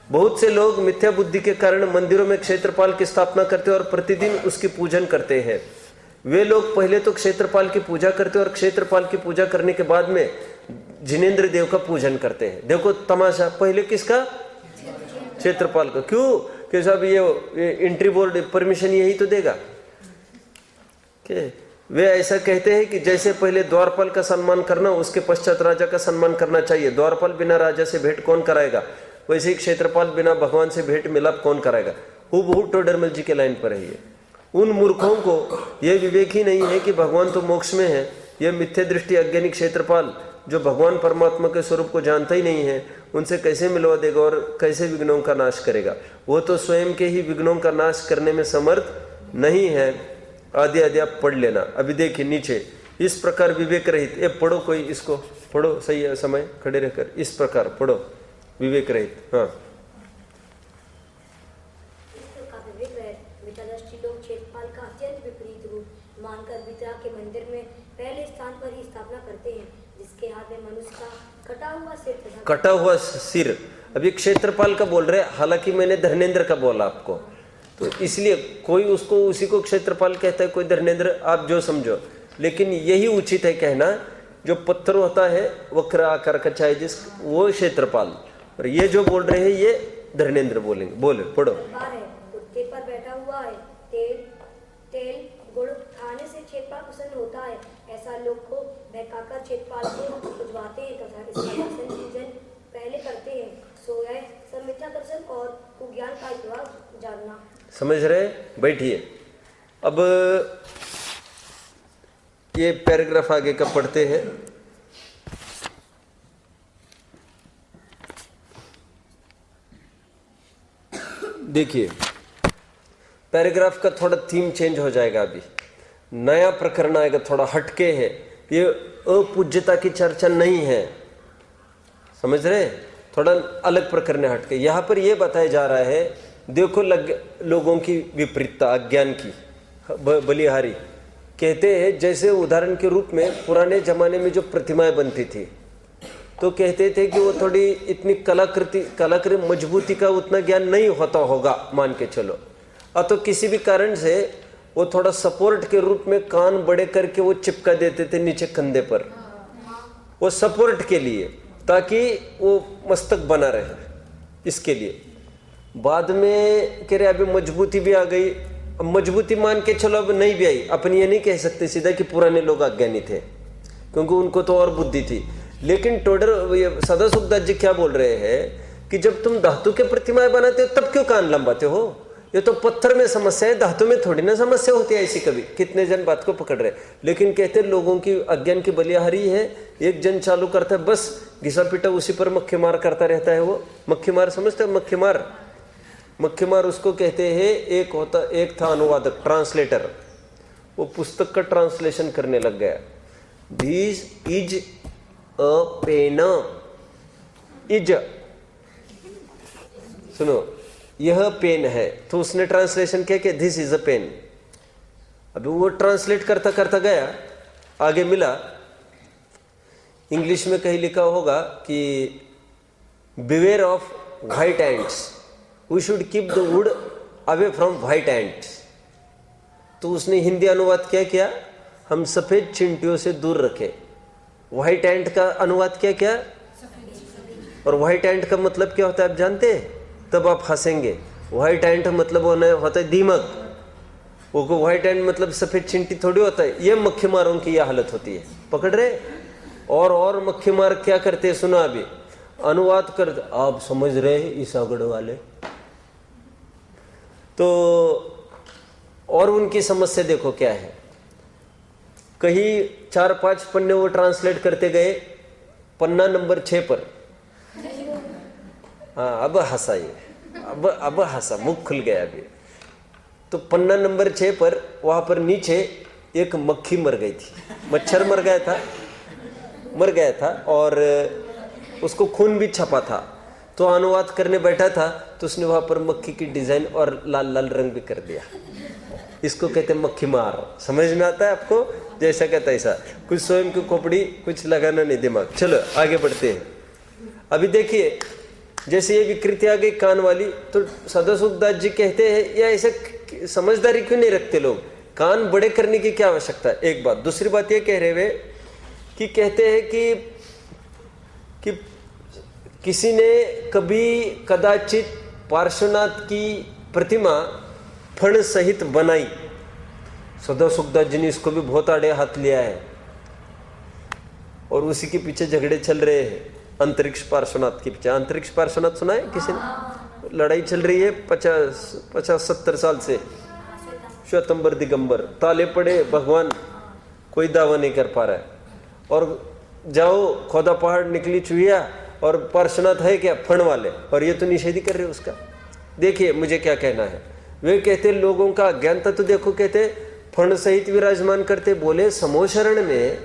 बहुत से लोग मिथ्या बुद्धि के कारण मंदिरों में क्षेत्रपाल की स्थापना करते और प्रतिदिन उसकी पूजन करते हैं। वे लोग पहले तो क्षेत्रपाल की पूजा करते और क्षेत्रपाल की पूजा करने के बाद में जिनेंद्र देव का पूजन करते हैं। देखो तमाशा, पहले किसका? क्षेत्रपाल का। क्यों? कि साहब ये एंट्री बोर्ड परमिशन यही तो देगा। वे ऐसा कहते हैं कि जैसे पहले द्वारपाल का सम्मान करना, उसके पश्चात राजा का सम्मान करना चाहिए। द्वारपाल बिना राजा से भेंट कौन कराएगा, वैसे ही क्षेत्रपाल बिना भगवान से भेंट मिलाप कौन कराएगा। हूबहू टोडरमल जी के लाइन पर है ये। उन मूर्खों को यह विवेक ही नहीं है कि भगवान तो मोक्ष में है। यह मिथ्या दृष्टि अज्ञानी क्षेत्रपाल, जो भगवान परमात्मा के स्वरूप को जानता ही नहीं है, उनसे कैसे मिलवा देगा और कैसे विघ्नों का नाश करेगा? वो तो स्वयं के ही विघ्नों का नाश करने में समर्थ नहीं है। आदि आदि आप पढ़ लेना। अभी देखिए नीचे, इस प्रकार विवेक रहित, ये पढ़ो, कोई इसको पढ़ो, सही है समय खड़े रहकर, इस प्रकार पढ़ो विवेक रहित। हाँ, लोग क्षेत्रपाल का अत्यंत विपरीत रूप मानकर वितरा के मंदिर में पहले स्थान पर ही स्थापना करते हैं, जिसके हाथ में मनुष्य का कटा हुआ सिर। अभी क्षेत्रपाल का बोल रहे, हालांकि मैंने धर्मेंद्र का बोला आपको, तो इसलिए कोई उसको उसी को क्षेत्रपाल कहता है, कोई धर्मेंद्र, आप जो समझो। लेकिन यही उचित है कहना, जो पत्थर होता है वक्र आकार का चाहे जिस, वो क्षेत्रपाल। और ये जो बोल रहे हैं ये धर्मेंद्र बोलेंगे। बोले पढ़ो। कुत्ते पर बैठा हुआ है, तेल गुड़ खाने से क्षेत्रपाल प्रसन्न होता है। ऐसा लोग को बहकाकर क्षेत्रपाल को पुजवाते हैं तथा इसका दर्शन पूजन पहले करते हैं। सो यह सब मिथ्यादर्शन और कुज्ञान का विभाग जानना। समझ रहे? बैठिए। अब ये पैराग्राफ आगे का पढ़ते हैं। देखिए पैराग्राफ का थोड़ा थीम चेंज हो जाएगा। अभी नया प्रकरण आएगा, थोड़ा हटके है। ये अपूज्यता की चर्चा नहीं है, समझ रहे? थोड़ा अलग प्रकरण है, हटके। यहाँ पर यह बताया जा रहा है, देखो लोगों की विपरीतता, अज्ञान की बलिहारी। कहते हैं जैसे उदाहरण के रूप में पुराने जमाने में जो प्रतिमाएं बनती थी, तो कहते थे कि वो थोड़ी इतनी कलाकृति मजबूती का उतना ज्ञान नहीं होता होगा, मान के चलो। तो किसी भी कारण से वो थोड़ा सपोर्ट के रूप में कान बड़े करके वो चिपका देते थे नीचे कंधे पर, वो सपोर्ट के लिए, ताकि वो मस्तक बना रहे। इसके लिए बाद में कह रहे अभी मजबूती भी आ गई। अब मजबूती मान के चलो अब नहीं भी आई, अपन ये नहीं कह सकते सीधा कि पुराने लोग अज्ञानी थे, क्योंकि उनको तो और बुद्धि थी। लेकिन सदा सुखदास जी क्या बोल रहे हैं कि जब तुम धातु के प्रतिमाएं बनाते हो तब क्यों कान लंबाते हो? ये तो पत्थर में समस्या है, धातु में थोड़ी ना समस्या होती है ऐसी। कभी कितने जन बात को पकड़ रहे, लेकिन कहते लोगों की अज्ञान की बलिहारी है। एक जन चालू करता है, बस घिसा पीटा उसी पर मक्खी मार करता रहता है। वो मक्खी मार समझते हो? मक्खी मार उसको कहते हैं। एक था अनुवादक, ट्रांसलेटर, वो पुस्तक का ट्रांसलेशन करने लग गया। This is a pen, is, सुनो, यह पेन है, तो उसने ट्रांसलेशन किया कि दिस इज अ पेन। अभी वो ट्रांसलेट करता करता गया, आगे मिला इंग्लिश में कहीं लिखा होगा कि beware of white ants, we should keep the wood away from white ants. तो उसने हिंदी अनुवाद क्या किया, हम सफेद चिंटियों से दूर रखें। व्हाइट एंट का अनुवाद क्या? और व्हाइट एंट का मतलब क्या होता है आप जानते हैं? तब आप हंसेंगे। व्हाइट एंट मतलब होता है दीमक। वो व्हाइट एंड मतलब सफेद चिंटी थोड़ी होता है। ये मक्खी मारों की यह हालत होती है, पकड़ रहे। और मक्खी मार क्या करते हैं सुना, अभी अनुवाद करते, आप समझ रहे हैं ईसागढ़ वाले। तो और उनकी समस्या देखो क्या है, कहीं 4-5 पन्ने वो ट्रांसलेट करते गए, पन्ना नंबर 6 पर, हाँ अब हंसा ये, अब हंसा, मुख खुल गया अभी। तो पन्ना नंबर 6 पर वहां पर नीचे एक मक्खी मर गई थी, मच्छर मर गया था और उसको खून भी छपा था। तो अनुवाद करने बैठा था तो उसने वहां पर मक्खी की डिजाइन और लाल लाल रंग भी कर दिया। इसको कहते हैं मक्खी मार। समझ में आता है आपको? जैसा कहता है ऐसा, कुछ स्वयं की खोपड़ी, कुछ लगाना नहीं दिमाग। चलो आगे बढ़ते हैं। अभी देखिए जैसे ये विकृति आ गई कान वाली, तो सदासुखदास जी कहते हैं या ऐसे समझदारी क्यों नहीं रखते लोग, कान बड़े करने की क्या आवश्यकता है। एक बात, दूसरी बात ये कह रहे वे कि कहते हैं कि किसी ने कभी कदाचित पार्श्वनाथ की प्रतिमा फण सहित बनाई। सदासुखदास जी ने इसको भी बहुत आड़े हाथ लिया है और उसी के पीछे झगड़े चल रहे हैं। अंतरिक्ष पार्श्वनाथ के पीछे, अंतरिक्ष पार्श्वनाथ सुना है किसी ने? लड़ाई चल रही है 50-70 साल से। श्वेतंबर दिगंबर, ताले पड़े, भगवान कोई दावा नहीं कर पा रहा है। और जाओ खोदा पहाड़ निकली चुहिया और पार्श्वनाथ है क्या? फण वाले, और ये तो निषेध ही कर रहे उसका। देखिए मुझे क्या कहना है, वे कहते लोगों का अज्ञानता तो देखो, कहते फण सहित विराजमान करते। बोले समोशरण में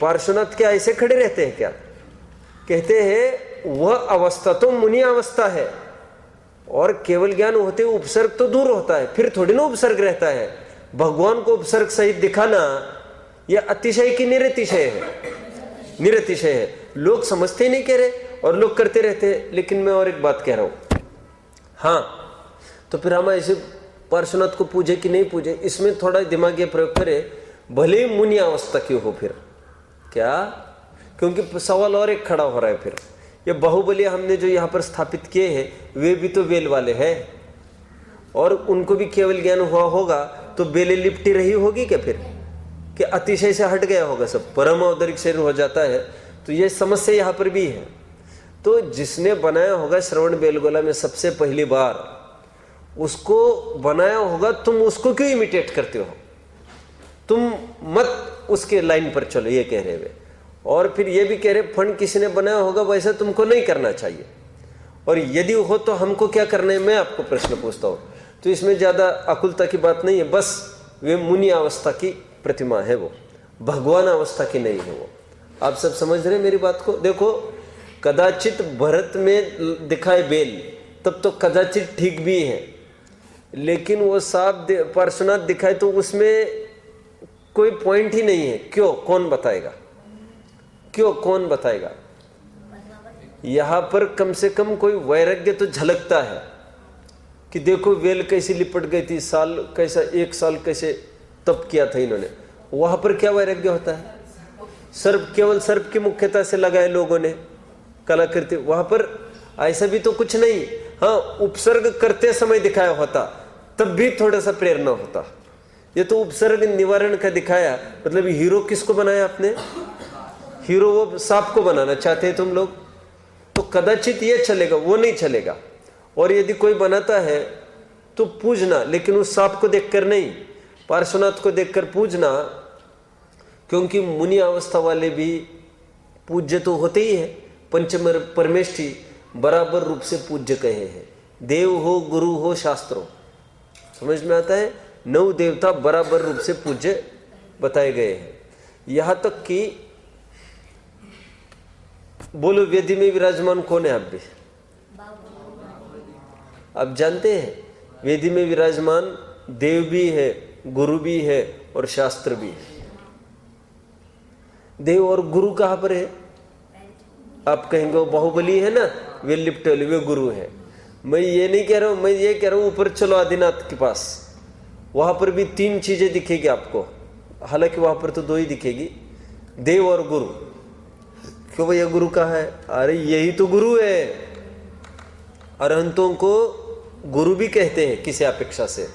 पार्श्वनाथ क्या ऐसे खड़े रहते हैं क्या? कहते हैं वह अवस्था तो मुनि अवस्था है और केवल ज्ञान होते उपसर्ग तो दूर होता है, फिर थोड़ी ना उपसर्ग रहता है। भगवान को उपसर्ग सहित दिखाना यह अतिशय की निरतिशय है, निरतिशय है। लोग समझते ही नहीं कह रहे और लोग करते रहते हैं। लेकिन मैं और एक बात कह रहा हूं, हाँ तो फिर हम ऐसे पार्श्वनाथ को पूजे कि नहीं पूजे, इसमें थोड़ा दिमागी प्रयोग करें, भले ही मुनि अवस्था क्यों हो फिर क्या? क्योंकि सवाल और एक खड़ा हो रहा है फिर, ये बाहुबली हमने जो यहाँ पर स्थापित किए हैं वे भी तो बेल वाले हैं और उनको भी केवल ज्ञान हुआ होगा तो बेले लिपटी रही होगी क्या फिर, कि अतिशय से हट गया होगा सब, परम औदरिक शरीर हो जाता है। तो ये समस्या यहाँ पर भी है। तो जिसने बनाया होगा श्रवण बेलगोला में सबसे पहली बार, उसको बनाया होगा, तुम उसको क्यों इमिटेट करते हो? तुम मत उसके लाइन पर चलो, ये कह रहे वे। और फिर ये भी कह रहे फण किसी ने बनाया होगा वैसा तुमको नहीं करना चाहिए, और यदि हो तो हमको क्या करना है? मैं आपको प्रश्न पूछता हूँ। तो इसमें ज्यादा अकुलता की बात नहीं है, बस वे मुनि अवस्था की प्रतिमा है, वो भगवान अवस्था की नहीं है वो। आप सब समझ रहे मेरी बात को? देखो कदाचित भरत में दिखाए बेल तब तो कदाचित ठीक भी है, लेकिन वो साफ पार्श्वनाथ दिखाए तो उसमें कोई पॉइंट ही नहीं है। क्यों? कौन बताएगा? क्यों? कौन बताएगा? यहां पर कम से कम कोई वैराग्य तो झलकता है कि देखो वेल कैसी लिपट गई थी, साल कैसा, 1 साल कैसे तप किया था इन्होंने। वहां पर क्या वैराग्य होता है? सर्प, केवल सर्प की मुख्यता से लगाए लोगों ने कलाकृति, वहां पर ऐसा भी तो कुछ नहीं। हाँ उपसर्ग करते समय दिखाया होता तब भी थोड़ा सा प्रेरणा होता। ये तो उपसर्ग निवारण का दिखाया, मतलब हीरो किसको बनाया आपने? हीरो वो सांप को बनाना चाहते हैं तुम लोग, तो कदाचित ये चलेगा, वो नहीं चलेगा। और यदि कोई बनाता है तो पूजना, लेकिन उस सांप को देखकर नहीं, पार्श्वनाथ को देखकर पूजना, क्योंकि मुनि अवस्था वाले भी पूज्य तो होते ही है। पंचम परमेष्ठी बराबर रूप से पूज्य कहे हैं, देव हो, गुरु हो, शास्त्र हो। समझ में आता है? 9 देवता बराबर रूप से पूज्य बताए गए हैं। यहां तक कि बोलो वेदी में विराजमान कौन है? आप भी आप जानते हैं वेदी में विराजमान देव भी है, गुरु भी है और शास्त्र भी है। देव और गुरु कहां पर है? आप कहेंगे वो बाहुबली है ना, वे लिपटल, वे गुरु है। मैं ये नहीं कह रहा हूं, मैं ये कह रहा हूं ऊपर चलो आदिनाथ के पास, वहां पर भी 3 चीजें दिखेगी आपको। हालांकि वहां पर तो 2 ही दिखेगी, देव और गुरु। क्यों भैया गुरु कहाँ है? अरे यही तो गुरु है। अरहंतों को गुरु भी कहते हैं किसी अपेक्षा से,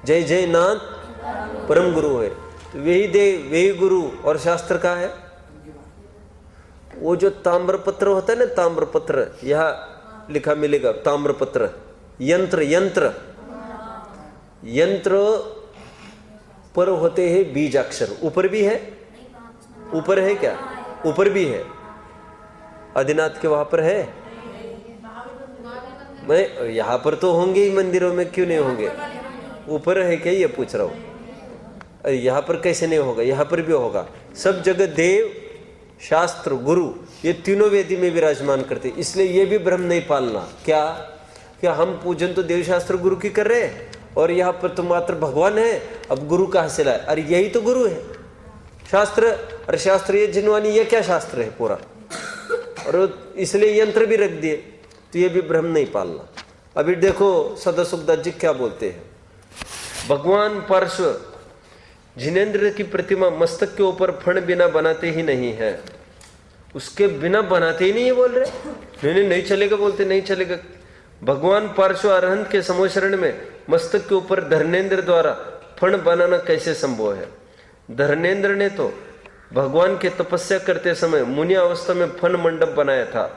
जय जय नाथ परम गुरु है। तो वही देव वही गुरु और शास्त्र का है। वो जो ताम्रपत्र होता है ना, ताम्रपत्र, यहाँ लिखा मिलेगा ताम्रपत्र, यंत्र यंत्र यंत्र पर होते हैं बीज अक्षर। ऊपर भी है, ऊपर है क्या? ऊपर भी है। आदिनाथ के वहां पर है? मैं यहाँ पर तो होंगे ही, मंदिरों में क्यों नहीं होंगे? ऊपर है क्या, ये पूछ रहा हूँ। यहाँ पर कैसे नहीं होगा? यहाँ पर भी होगा। सब जगह देव, शास्त्र, गुरु, ये तीनों वेदी में विराजमान करते। इसलिए ये भी भ्रम नहीं पालना। क्या हम पूजन तो देव शास्त्र गुरु की कर रहे हैं और यहाँ पर तो मात्र भगवान है, अब गुरु कहाँ से लाए? अरे यही तो गुरु है, शास्त्र। अरे शास्त्र ये जिनवानी, ये क्या शास्त्र है पूरा? और इसलिए यंत्र भी रख दिए। तो ये भी भ्रम नहीं पालना। अभी देखो सदा सुखदास जी क्या बोलते हैं। भगवान पार्श्व जिनेंद्र की प्रतिमा मस्तक के ऊपर फण बिना बनाते ही नहीं है। उसके बिना बनाते ही नहीं है, बोल रहे नहीं चलेगा, बोलते नहीं चलेगा। भगवान पार्श्व अरहंत के समोशरण में मस्तक के ऊपर धर्मेंद्र द्वारा फण बनाना कैसे संभव है? धर्मेंद्र ने तो भगवान के तपस्या करते समय मुनि अवस्था में फण मंडप बनाया था।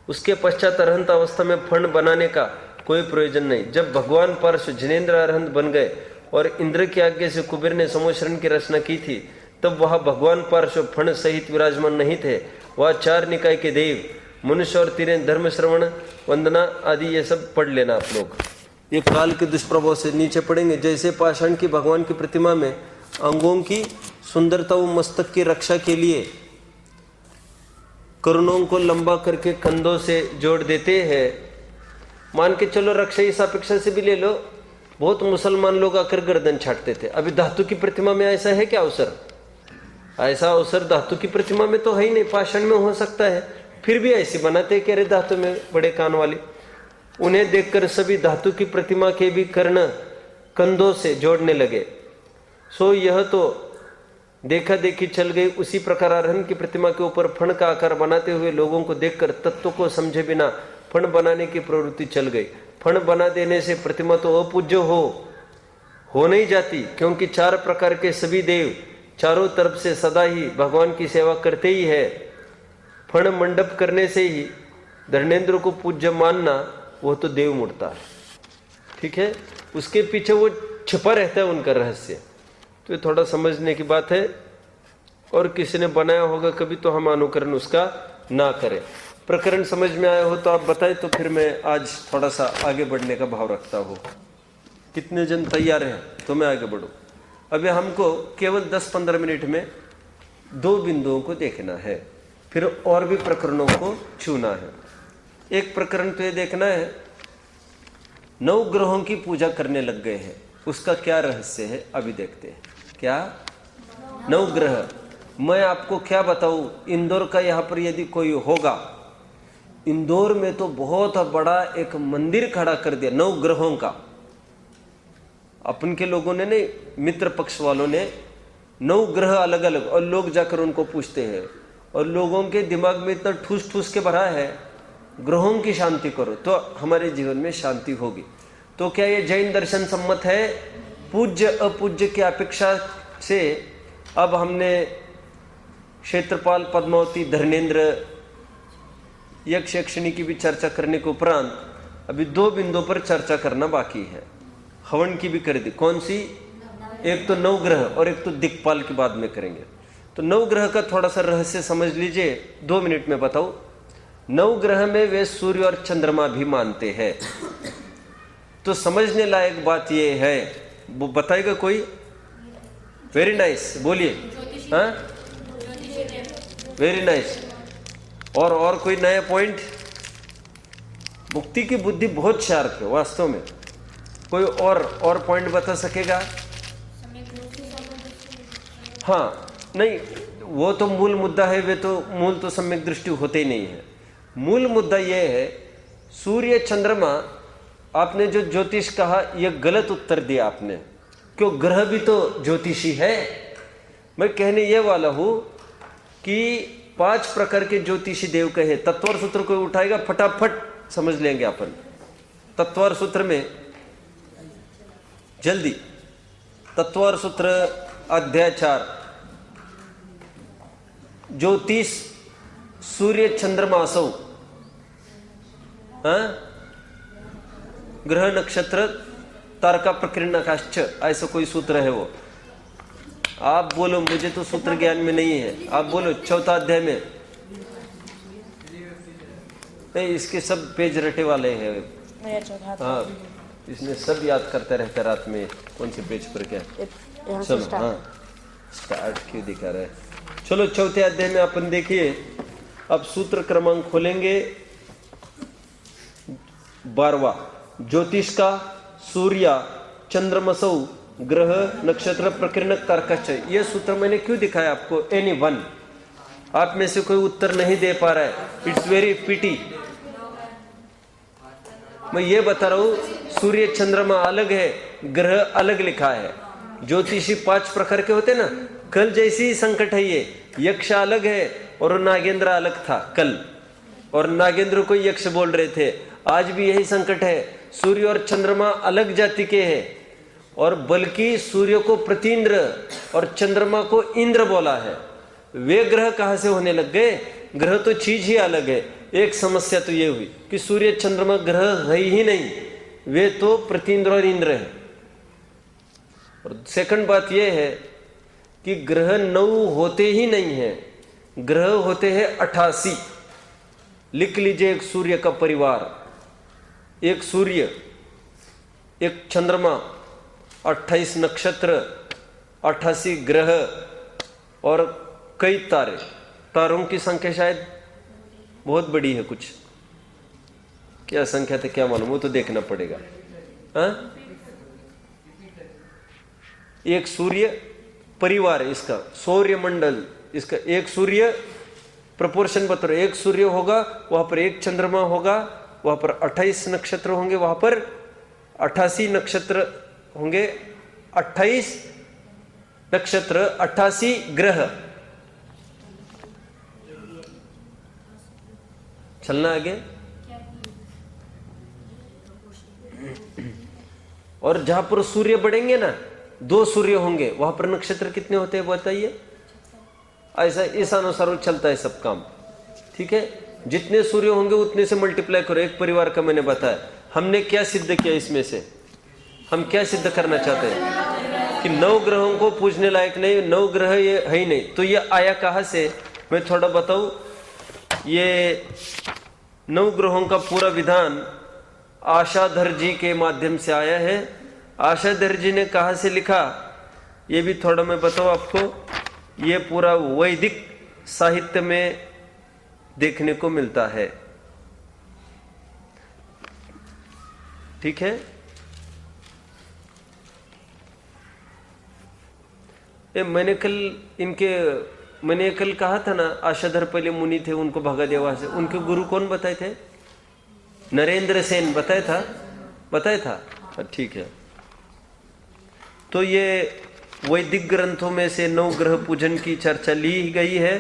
उसके पश्चात अरहंत अवस्था में फण बनाने का कोई प्रयोजन नहीं। जब भगवान पार्श्व जिनेंद्र अरहंत बन गए और इंद्र की आज्ञा से कुबेर ने समोशरण की रचना की थी, तब वह भगवान पार्श्व फण सहित विराजमान नहीं थे। वह 4 निकाय के देव, मनुष्य और 3 धर्म, श्रवण, वंदना आदि ये सब पढ़ लेना आप लोग। ये काल के दुष्प्रभाव से नीचे पड़ेंगे। जैसे पाषाण की भगवान की प्रतिमा में अंगों की सुंदरता व मस्तक की रक्षा के लिए करुणों को लंबा करके कंधों से जोड़ देते हैं। मान के चलो रक्षा इस अपेक्षा से भी ले लो, बहुत मुसलमान लोग आकर गर्दन छाटते थे। अभी धातु की प्रतिमा में ऐसा है क्या अवसर? ऐसा अवसर धातु की प्रतिमा में तो है ही नहीं। पाषाण में हो सकता है, फिर भी ऐसे बनाते कि अरे धातु में बड़े कान वाले। उन्हें देखकर सभी धातु की प्रतिमा के भी कर्ण कंधों से जोड़ने लगे। सो यह तो देखा देखी चल गई। उसी प्रकार अरहंत की प्रतिमा के ऊपर फण का आकार बनाते हुए लोगों को देखकर तत्व को समझे बिना फण बनाने की प्रवृत्ति चल गई। फण बना देने से प्रतिमा तो अपूज्य हो नहीं जाती, क्योंकि 4 प्रकार के सभी देव चारों तरफ से सदा ही भगवान की सेवा करते ही है। फण मंडप करने से ही धर्मेंद्र को पूज्य मानना, वो तो देव मुड़ता है। ठीक है, उसके पीछे वो छिपा रहता है उनका रहस्य। तो ये थोड़ा समझने की बात है। और किसी ने बनाया होगा कभी तो हम अनुकरण उसका ना करें। प्रकरण समझ में आया हो तो आप बताएं, तो फिर मैं आज थोड़ा सा आगे बढ़ने का भाव रखता हूँ। कितने जन तैयार हैं तो मैं आगे बढ़ूँ। अभी हमको केवल 10-15 मिनट में 2 बिंदुओं को देखना है, फिर और भी प्रकरणों को छूना है। एक प्रकरण तो ये देखना है, 9 ग्रहों की पूजा करने लग गए हैं, उसका क्या रहस्य है अभी देखते हैं। क्या 9 ग्रह? मैं आपको क्या बताऊं, इंदौर का यहाँ पर यदि कोई होगा, इंदौर में तो बहुत बड़ा एक मंदिर खड़ा कर दिया 9 ग्रहों का। अपन के लोगों ने नहीं, मित्र पक्ष वालों ने 9 ग्रह अलग अलग, और लोग जाकर उनको पूछते हैं और लोगों के दिमाग में इतना ठूस ठूस के भरा है, ग्रहों की शांति करो तो हमारे जीवन में शांति होगी। तो क्या ये जैन दर्शन सम्मत है? पूज्य अपूज्य की अपेक्षा से अब हमने क्षेत्रपाल, पद्मावती, धर्मेंद्र, यक्ष यक्षिणी की भी चर्चा करने के उपरांत अभी 2 बिंदुओं पर चर्चा करना बाकी है। हवन की भी कर दी। कौन सी? एक तो 9 ग्रह और एक तो दिक्पाल की बाद में करेंगे। तो 9 ग्रह का थोड़ा सा रहस्य समझ लीजिए, 2 मिनट में बताओ। 9 ग्रह में वे सूर्य और चंद्रमा भी मानते हैं। तो समझने लायक बात यह है, वो बताएगा कोई? वेरी नाइस, बोलिए। हाँ, वेरी नाइस। और कोई नया पॉइंट? मुक्ति की बुद्धि बहुत शार्प है वास्तव में। कोई और पॉइंट बता सकेगा? हाँ, नहीं, वो तो मूल मुद्दा है, वे तो मूल तो सम्यक दृष्टि होते ही नहीं है। मूल मुद्दा यह है, सूर्य चंद्रमा, आपने जो ज्योतिष कहा यह गलत उत्तर दिया आपने। क्यों? ग्रह भी तो ज्योतिषी है। मैं कहने ये वाला हूं कि 5 प्रकार के ज्योतिषी देव कहे। तत्वर सूत्र कोई उठाएगा, फटाफट समझ लेंगे अपन। तत्वर सूत्र में जल्दी। तत्वर सूत्र अध्याय 4। ज्योतिष सूर्य चंद्रमा असौ, ग्रह नक्षत्र तारका प्रकीर्ण आकाश, ऐसा कोई सूत्र है वो। आप बोलो, मुझे तो सूत्र ज्ञान में नहीं है। आप बोलो 4 अध्याय में। नहीं, इसके सब पेज रटे वाले हैं। हाँ, इसमें सब याद करते रहते रात में कौन से पेज पर क्या। चलो हाँ, स्टार्ट क्यों दिखा रहा है। चलो 4 अध्याय में अपन देखिए। अब सूत्र क्रमांक खोलेंगे 12वां। ज्योतिष का सूर्य चंद्रमसौ ग्रह नक्षत्र प्रकीर्ण तारकाश्च। ये सूत्र मैंने क्यों दिखाया आपको? Any one. आप में से कोई उत्तर नहीं दे पा रहा है, इट्स वेरी पिटी। मैं ये बता रहा हूं, सूर्य चंद्रमा अलग है, ग्रह अलग लिखा है। ज्योतिषी 5 प्रकार के होते ना। कल जैसी ही संकट है ये। यक्ष अलग है और नागेंद्र अलग था कल, और नागेंद्र को यक्ष बोल रहे थे। आज भी यही संकट है। सूर्य और चंद्रमा अलग जाति के हैं, और बल्कि सूर्य को प्रतीन्द्र और चंद्रमा को इंद्र बोला है। वे ग्रह कहां से होने लग गए? ग्रह तो चीज ही अलग है। एक समस्या तो ये हुई कि सूर्य चंद्रमा ग्रह है ही नहीं, वे तो प्रतीन्द्र और इंद्र है। और सेकंड बात यह है कि ग्रह 9 होते ही नहीं है, ग्रह होते हैं 88। लिख लीजिए, एक सूर्य का परिवार, एक सूर्य, एक चंद्रमा, 28 नक्षत्र, 88 ग्रह और कई तारे। तारों की संख्या शायद बहुत बड़ी है कुछ। क्या संख्या था क्या मालूम, वो तो देखना पड़ेगा। हाँ? एक सूर्य परिवार है इसका, सौर्य मंडल इसका। एक सूर्य प्रपोर्शन बता रहे, एक सूर्य होगा, वहां पर एक चंद्रमा होगा, वहां पर 28 नक्षत्र होंगे, वहां पर 88 नक्षत्र होंगे। 28 नक्षत्र, 88 ग्रह। चलना आगे। और जहां पर सूर्य बढ़ेंगे ना, 2 सूर्य होंगे, वहां पर नक्षत्र कितने होते हैं बताइए? ऐसा इस अनुसार चलता है सब काम। ठीक है, जितने सूर्य होंगे उतने से मल्टीप्लाई करो। एक परिवार का मैंने बताया। हमने क्या सिद्ध किया इसमें से? हम क्या सिद्ध करना चाहते हैं कि 9 ग्रहों को पूजने लायक नहीं, 9 ग्रह ये है ही नहीं। तो ये आया कहां से, मैं थोड़ा बताऊं। ये 9 ग्रहों का पूरा विधान आशाधर जी के माध्यम से आया है। आशाधर जी ने कहां से लिखा, ये भी थोड़ा मैं बताऊं आपको। ये पूरा वैदिक साहित्य में देखने को मिलता है। ठीक है, ये मैंने कल कहा था ना, आशाधर पहले मुनि थे, उनको भगा दिया वहां से। उनके गुरु कौन बताए थे? नरेंद्र सेन बताया था। ठीक है, तो ये वैदिक ग्रंथों में से 9 ग्रह पूजन की चर्चा ली गई है।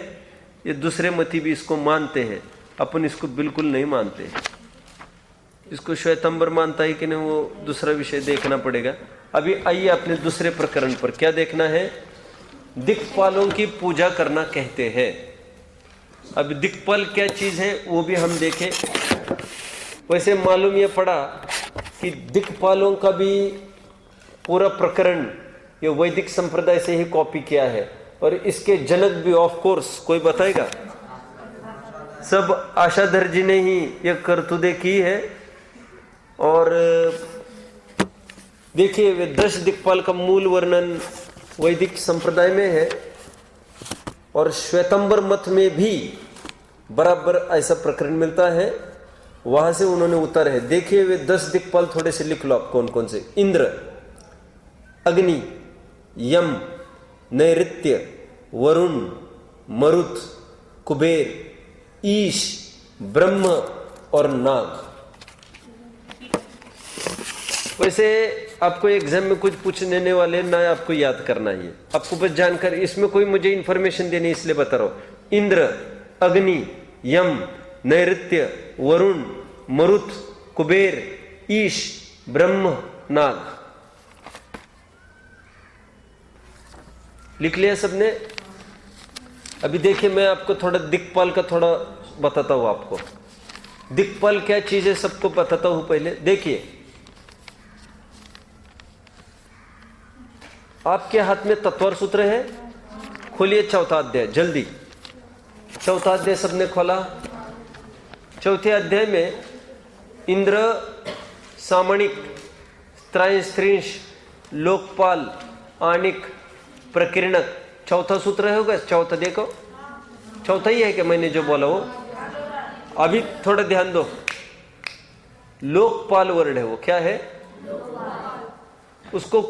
ये दूसरे मती भी इसको मानते हैं, अपन इसको बिल्कुल नहीं मानते। इसको श्वेतंबर मानता है कि नहीं, वो दूसरा विषय देखना पड़ेगा। अभी आइए अपने दूसरे प्रकरण पर। क्या देखना है? दिक्पालों की पूजा करना कहते हैं। अब दिक्पाल क्या चीज है वो भी हम देखें। वैसे मालूम ये पड़ा कि दिक्पालों का भी पूरा प्रकरण ये वैदिक संप्रदाय से ही कॉपी किया है, और इसके जनक भी ऑफ कोर्स कोई बताएगा? सब आशाधर जी ने ही ये करतूदे की है। और देखिए, वे 10 दिक्पाल का मूल वर्णन वैदिक संप्रदाय में है, और श्वेतंबर मत में भी बराबर ऐसा प्रकरण मिलता है। वहां से उन्होंने उतारे है। देखिए, वे 10 दिक्पाल थोड़े से लिख लो आप कौन कौन से। इंद्र, अग्नि, यम, नैऋत्य, वरुण, मरुत, कुबेर, ईश, ब्रह्म और नाग। वैसे आपको एग्जाम में कुछ पूछने वाले ना, आपको याद करना ही है। आपको बस जानकर, इसमें कोई मुझे इंफॉर्मेशन देनी इसलिए बता रहा हूं। इंद्र, अग्नि, यम, नैऋत्य, वरुण, मरुत, कुबेर, ईश, ब्रह्म, नाग। लिख लिया सबने? अभी देखिए, मैं आपको थोड़ा दिक्पाल का थोड़ा बताता हूं आपको। दिक्पाल क्या चीज है सबको बताता हूं। पहले देखिए, आपके हाथ में तत्वर सूत्र है, खोलिए चौथा अध्याय जल्दी। चौथा अध्याय सबने खोला? चौथे अध्याय में इंद्र, सामणिक, त्रयस्त्रिंश, लोकपाल, आणिक, प्रकीर्णक, चौथा सूत्र है होगा। चौथा देखो, चौथा ही है कि मैंने जो बोला वो? अभी थोड़ा ध्यान दो। लोकपाल वर्ड है वो, क्या है? उसको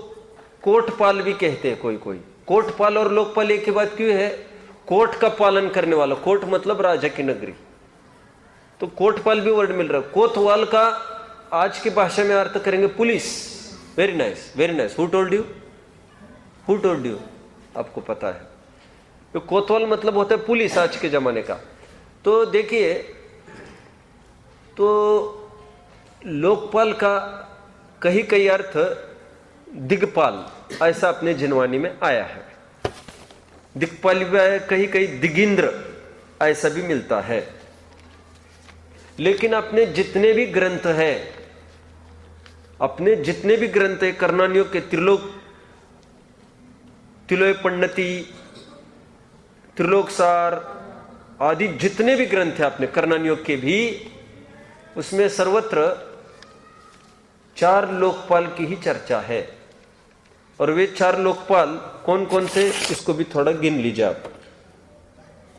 कोटपाल भी कहते हैं कोई कोई। कोटपाल और लोकपाल एक ही बात क्यों है? कोट का पालन करने वाला, कोट मतलब राजा की नगरी, तो कोटपाल भी वर्ड मिल रहा है। कोतवाल का आज की भाषा में अर्थ करेंगे police. Very nice, very nice. Who told you? Who told you? आपको पता है। तो कोतवाल मतलब होता है पुलिस आज के जमाने का। तो देखिए, तो लोकपाल का कहीं कहीं अर्थ दिग्पाल, ऐसा अपने जिनवानी में आया है। दिक्पाल भी आया, कहीं कहीं दिगिंद्र ऐसा भी मिलता है। लेकिन अपने जितने भी ग्रंथ हैं, अपने जितने भी ग्रंथ है कर्णानियों के, तिलोय पंडिती, त्रिलोकसार आदि जितने भी ग्रंथ हैं अपने कर्णानियों के भी, उसमें सर्वत्र 4 लोकपाल की ही चर्चा है। और वे 4 लोकपाल कौन कौन से, इसको भी थोड़ा गिन लीजिए आप।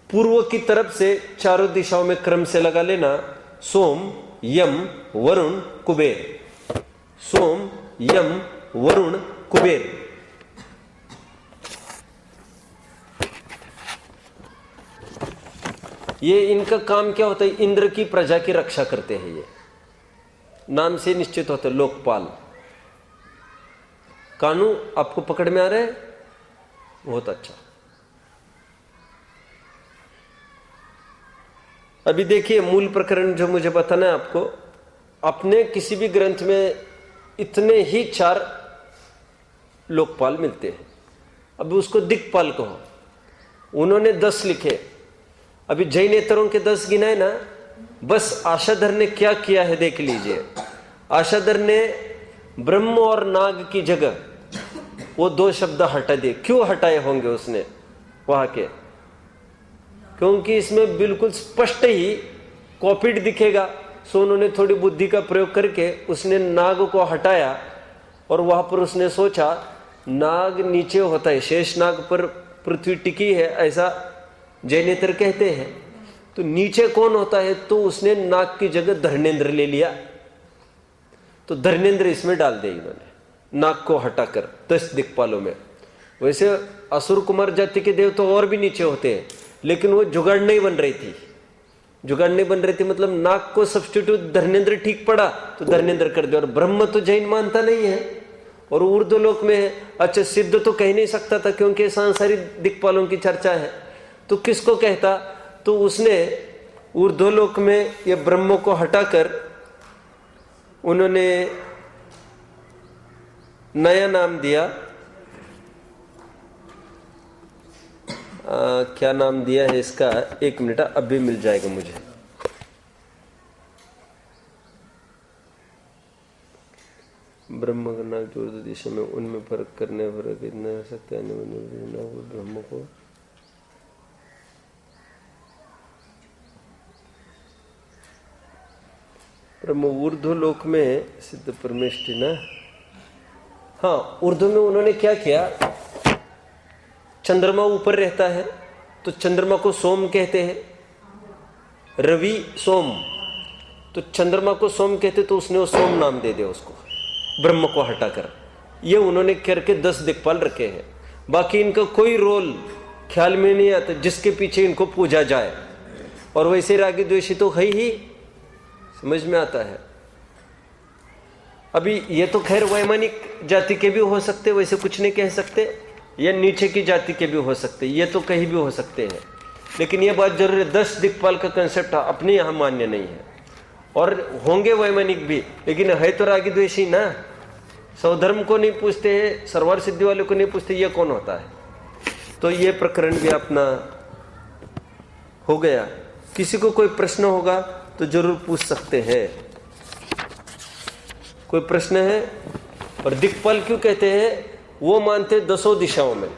पूर्व की तरफ से चारों दिशाओं में क्रम से लगा लेना। सोम, यम, वरुण, कुबेर। सोम, यम, वरुण, कुबेर। ये इनका काम क्या होता है? इंद्र की प्रजा की रक्षा करते हैं। ये नाम से निश्चित होते हैं लोकपाल। कानू आपको पकड़ में आ रहा है? बहुत अच्छा। अभी देखिए, मूल प्रकरण जो मुझे बताना है आपको, अपने किसी भी ग्रंथ में इतने ही 4 लोकपाल मिलते हैं। अभी उसको दिक्पाल कहो, उन्होंने 10 लिखे। अभी जैनेतरों के 10 गिनाए ना, बस आशाधर ने क्या किया है देख लीजिए। आशाधर ने ब्रह्म और नाग की जगह वो 2 शब्द हटा दिए। क्यों हटाए होंगे उसने वहां के? क्योंकि इसमें बिल्कुल स्पष्ट ही कॉपीड दिखेगा। सो उन्होंने थोड़ी बुद्धि का प्रयोग करके उसने नाग को हटाया, और वहां पर उसने सोचा नाग नीचे होता है, शेष नाग पर पृथ्वी टिकी है, ऐसा जैनेतर कहते हैं। तो नीचे कौन होता है? तो उसने नाग की जगह धर्मेंद्र ले लिया। तो धर्मेंद्र इसमें डाल दिया इन्होंने, नाग को हटाकर 10 दिक्पालों में। वैसे असुर कुमार जाति के देव तो और भी नीचे होते हैं, लेकिन वो जुगाड़ नहीं बन रही थी। जुगाड़ नहीं बन रही थी मतलब नाग को सब्स्टिट्यूट धर्मेंद्र ठीक पड़ा तो धर्मेंद्र कर दिया। और ब्रह्म तो जैन मानता नहीं है, और ऊर्ध्वलोक में है। अच्छा, सिद्ध तो कह नहीं सकता था क्योंकि सांसारिक दिक्पालों की चर्चा है, तो किसको कहता? तो उसने ऊर्ध्वलोक में ये ब्रह्म को हटाकर उन्होंने नया नाम दिया। क्या नाम दिया है इसका? 1 मिनट, अभी मिल जाएगा मुझे। ब्रह्म का नाम जो दिशा में, उनमें फर्क करने फर्क इतना सकते हैं ब्रह्म को। ब्रह्म ऊर्ध्व लोक में सिद्ध परमेष्टि ना। हाँ, ऊर्ध्व में उन्होंने क्या किया? चंद्रमा ऊपर रहता है तो चंद्रमा को सोम कहते हैं, रवि सोम। तो चंद्रमा को सोम कहते, तो उसने वो सोम नाम दे दिया उसको, ब्रह्म को हटाकर। ये उन्होंने करके 10 दिक्पाल रखे हैं। बाकी इनका कोई रोल ख्याल में नहीं आता जिसके पीछे इनको पूजा जाए। और वैसे रागी द्वेषी तो है ही, समझ में आता है। अभी ये तो खैर वैमानिक जाति के भी हो सकते, वैसे कुछ नहीं कह सकते, या नीचे की जाति के भी हो सकते, ये तो कहीं भी हो सकते हैं। लेकिन ये बात जरूर है, 10 दिक्पाल का कंसेप्ट अपने यहाँ मान्य नहीं है। और होंगे वैमानिक भी, लेकिन है तो रागी द्वेषी ना। स्वधर्म को नहीं पूछते हैं, सर्वार सिद्धि वाले को नहीं पूछते, ये कौन होता है? तो ये प्रकरण भी अपना हो गया। किसी को कोई प्रश्न होगा तो जरूर पूछ सकते हैं। कोई प्रश्न है? और दिक्पाल क्यों कहते हैं? वो मानते 10 दिशाओं में,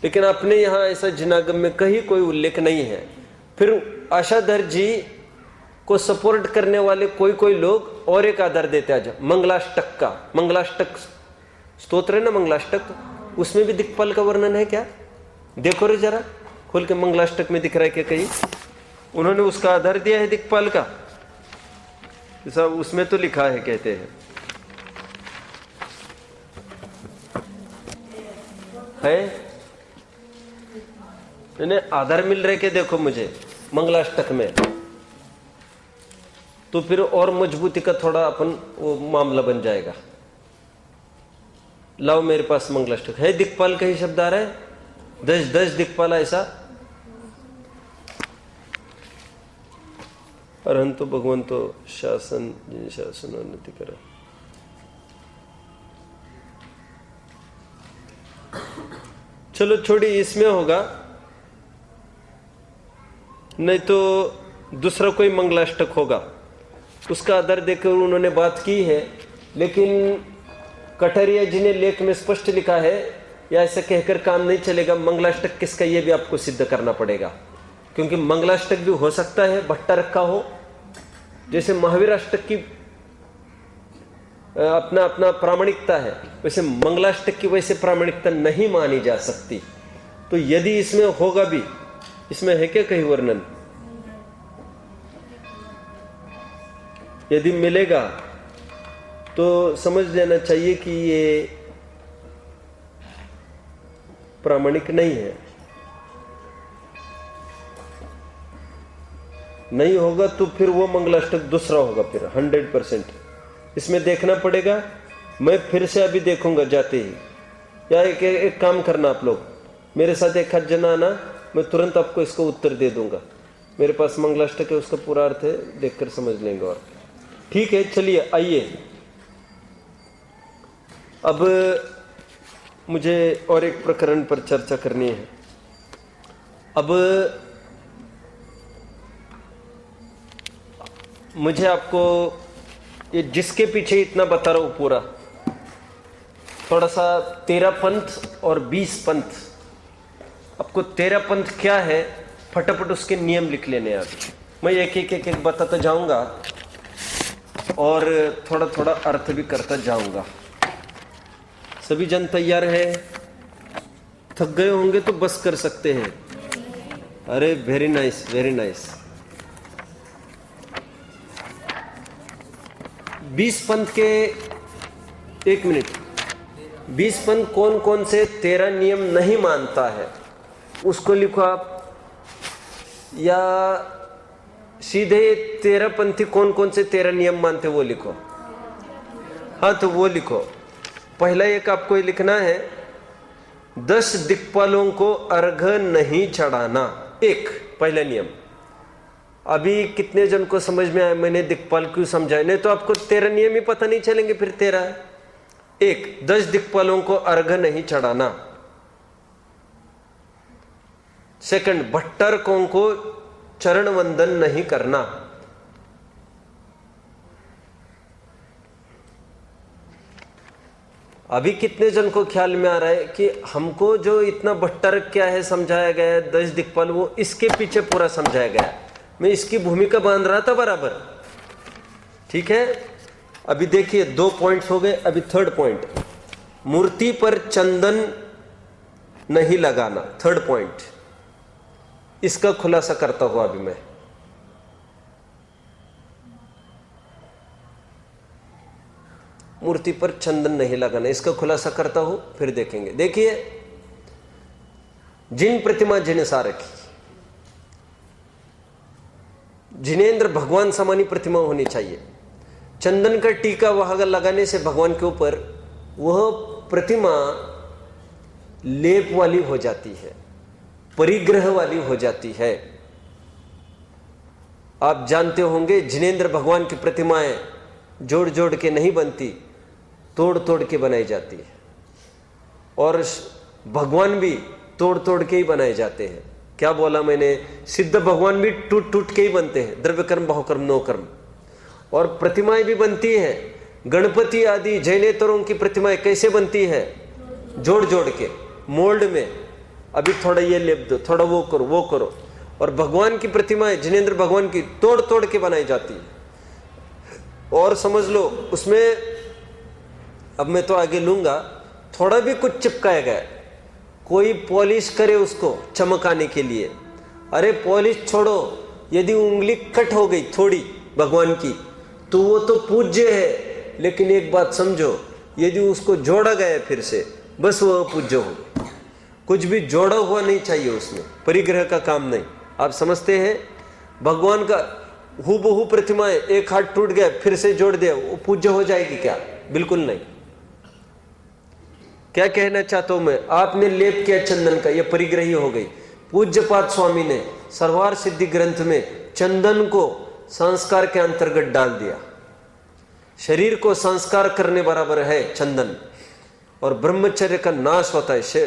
लेकिन अपने यहाँ ऐसा जिनागम में कहीं कोई उल्लेख नहीं है। फिर आशाधर जी को सपोर्ट करने वाले कोई लोग और एक आधार देते आज, मंगलाष्टक का। मंगलाष्टक स्तोत्र है ना, मंगलाष्टक, उसमें भी दिक्पाल का वर्णन है क्या? देखो रे जरा खोल के, मंगलाष्टक में दिख रहा है क्या कहीं? उन्होंने उसका आधार दिया है दिक्पाल का, सब उसमें तो लिखा है, कहते हैं है आधार मिल रहे के देखो मुझे मंगलाष्टक में, तो फिर और मजबूती का थोड़ा अपन वो मामला बन जाएगा। लाओ मेरे पास मंगलाष्टक है, दिक्पाल का ही शब्द आ रहा है, 10 दिक्पाल ऐसा। अरहंतो भगवंतो शासन जिन शासन उन्नति करा। चलो छोड़ी, इसमें होगा, नहीं तो दूसरा कोई मंगलाष्टक होगा, उसका आधार देकर उन्होंने बात की है। लेकिन कटारिया जी ने लेख में स्पष्ट लिखा है, या ऐसा कहकर काम नहीं चलेगा, मंगलाष्टक किसका ये भी आपको सिद्ध करना पड़ेगा। क्योंकि मंगलाष्टक भी हो सकता है भट्टा रखा हो, जैसे महावीराष्टक की अपना अपना प्रामाणिकता है, वैसे मंगलाष्टक की वैसे प्रामाणिकता नहीं मानी जा सकती। तो यदि इसमें होगा भी, इसमें है क्या कहीं वर्णन? यदि मिलेगा तो समझ लेना चाहिए कि ये प्रामाणिक नहीं है। नहीं होगा तो फिर वो मंगलाष्टक दूसरा होगा फिर 100%। इसमें देखना पड़ेगा, मैं फिर से अभी देखूंगा जाते ही, या एक काम करना, आप लोग मेरे साथ एक हाथ जना आना, मैं तुरंत आपको इसका उत्तर दे दूंगा। मेरे पास मंगलाष्टक है, उसका पूरा अर्थ है, देखकर समझ लेंगे। और ठीक है, चलिए आइए, अब मुझे और एक प्रकरण पर चर्चा करनी है। अब मुझे आपको ये जिसके पीछे इतना बता रहा हूं पूरा, थोड़ा सा 13 पंथ और 20 पंथ, आपको 13 पंथ क्या है फटाफट उसके नियम लिख लेने हैं। अभी मैं एक बताता जाऊंगा और थोड़ा थोड़ा अर्थ भी करता जाऊंगा। सभी जन तैयार है? थक गए होंगे तो बस कर सकते हैं। अरे वेरी नाइस, वेरी नाइस। 20 पंथ के, एक मिनट, 20 पंथ कौन कौन से 13 नियम नहीं मानता है उसको लिखो आप, या सीधे 13 पंथी कौन कौन से 13 नियम मानते वो लिखो। हाँ तो वो लिखो। पहला एक आपको ये लिखना है, 10 दिक्पालों को अर्घ नहीं चढ़ाना, एक पहला नियम। अभी कितने जन को समझ में आया मैंने दिक्पाल क्यों समझाया? नहीं तो आपको 13 नियम ही पता नहीं चलेंगे फिर 13। एक, 10 दिक्पालों को अर्घ नहीं चढ़ाना। सेकंड, भट्टारकों को चरण वंदन नहीं करना। अभी कितने जन को ख्याल में आ रहा है कि हमको जो इतना भट्टारक क्या है समझाया गया है, 10 दिक्पाल, वो इसके पीछे पूरा समझाया गया है। मैं इसकी भूमिका बांध रहा था बराबर, ठीक है। अभी देखिए 2 पॉइंट्स हो गए, अभी 3rd पॉइंट, मूर्ति पर चंदन नहीं लगाना। 3rd पॉइंट, इसका खुलासा करता हूं अभी मैं। मूर्ति पर चंदन नहीं लगाना, इसका खुलासा करता हूं, फिर देखेंगे। देखिए, जिन प्रतिमा जिन सारखी, जिनेंद्र भगवान समानी प्रतिमा होनी चाहिए। चंदन का टीका वहां लगाने से भगवान के ऊपर वह प्रतिमा लेप वाली हो जाती है, परिग्रह वाली हो जाती है। आप जानते होंगे जिनेंद्र भगवान की प्रतिमाएं जोड़ जोड़ के नहीं बनती, तोड़ तोड़ के बनाई जाती है। और भगवान भी तोड़ तोड़ के ही बनाए जाते हैं। क्या बोला मैंने, सिद्ध भगवान भी टूट टूट के ही बनते हैं, द्रव्य कर्म बहुकर्म नो कर्म। और प्रतिमाएं भी बनती है, गणपति आदि जैनेतरों की प्रतिमाएं कैसे बनती है, जोड़ जोड़ के मोल्ड में, अभी थोड़ा ये लेप दो, थोड़ा वो करो वो करो। और भगवान की प्रतिमाएं जिनेंद्र भगवान की तोड़ तोड़ के बनाई जाती है। और समझ लो उसमें, अब मैं तो आगे लूंगा, थोड़ा भी कुछ चिपकाया गया, कोई पॉलिश करे उसको चमकाने के लिए, अरे पॉलिश छोड़ो, यदि उंगली कट हो गई थोड़ी भगवान की तो वो तो पूज्य है। लेकिन एक बात समझो, यदि उसको जोड़ा गया फिर से, बस वो पूज्य हो। कुछ भी जोड़ा हुआ नहीं चाहिए उसमें, परिग्रह का काम नहीं। आप समझते हैं, भगवान का हूबहू प्रतिमाएं, एक हाथ टूट गया फिर से जोड़ दिया, वो पूज्य हो जाएगी क्या? बिल्कुल नहीं। क्या कहना चाहता हूं मैं, आपने लेप किया चंदन का, यह परिग्रही हो गई। पूज्यपाद स्वामी ने सर्वार सिद्धि ग्रंथ में चंदन को संस्कार के अंतर्गत डाल दिया। शरीर को संस्कार करने बराबर है चंदन। और ब्रह्मचर्य का नाश होता है,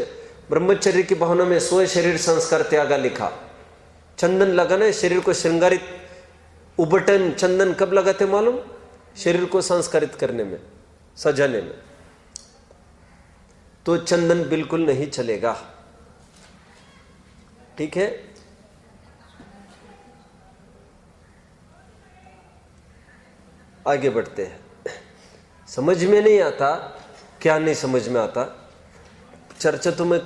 ब्रह्मचर्य की भावना में स्व शरीर संस्कार त्यागा लिखा। चंदन लगाना है शरीर को श्रृंगारित, उबटन चंदन कब लगाते मालूम? शरीर को संस्कारित करने में, सजाने में। तो चंदन बिल्कुल नहीं चलेगा, ठीक है। आगे बढ़ते हैं। समझ में नहीं आता, क्या नहीं समझ में आता, चर्चा तो मैं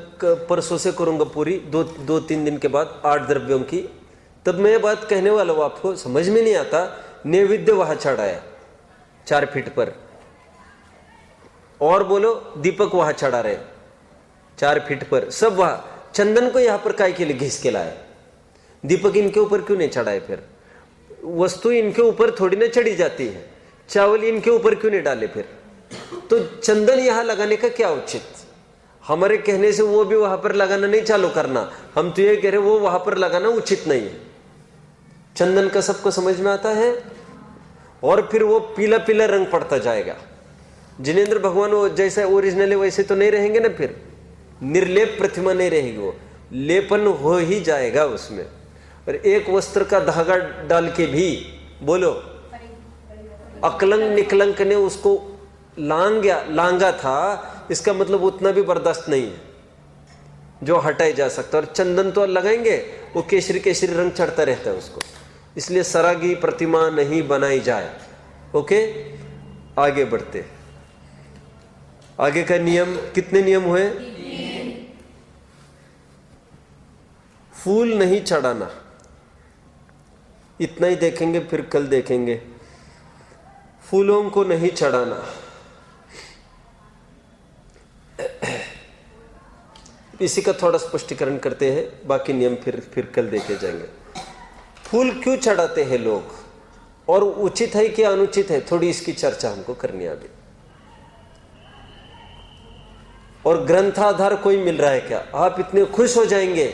परसों से करूंगा पूरी, दो तीन दिन के बाद 8 द्रव्यों की। तब मैं बात कहने वाला हूं आपको, समझ में नहीं आता। नैवेद्य वहां चढ़ाया 4 फीट पर, और बोलो दीपक वहां चढ़ा रहे 4 फीट पर, सब वहां। चंदन को यहां पर काय के लिए घिस के लाए? दीपक इनके ऊपर क्यों नहीं चढ़ाए? फिर वस्तु इनके ऊपर थोड़ी ना चढ़ी जाती है, चावल इनके ऊपर क्यों नहीं डाले? फिर तो चंदन यहां लगाने का क्या उचित? हमारे कहने से वो भी वहां पर लगाना नहीं चालू करना, हम तो ये कह रहे वो वहां पर लगाना उचित नहीं है। चंदन का सबको समझ में आता है। और फिर वो पीला पीला रंग पड़ता जाएगा। जिनेंद्र भगवान वो जैसा ओरिजिनल है वैसे तो नहीं रहेंगे ना, फिर निर्लेप प्रतिमा नहीं रहेगी, वो लेपन हो ही जाएगा उसमें। और एक वस्त्र का धागा डाल के भी बोलो, अकलंक निकलंक ने उसको लांगा था, इसका मतलब उतना भी बर्दाश्त नहीं है जो हटाई जा सकता। और चंदन तो लगाएंगे, वो केसरी केसरी रंग चढ़ता रहता है उसको, इसलिए सरागी प्रतिमा नहीं बनाई जाए। ओके, आगे बढ़ते। आगे का नियम, कितने नियम हुए? फूल नहीं चढ़ाना, इतना ही देखेंगे, फिर कल देखेंगे। फूलों को नहीं चढ़ाना। इसी का थोड़ा स्पष्टीकरण करते हैं, बाकी नियम फिर कल देखे जाएंगे। फूल क्यों चढ़ाते हैं लोग, और उचित है कि अनुचित है, थोड़ी इसकी चर्चा हमको करनी है अभी। और ग्रंथाधार कोई मिल रहा है क्या? आप इतने खुश हो जाएंगे,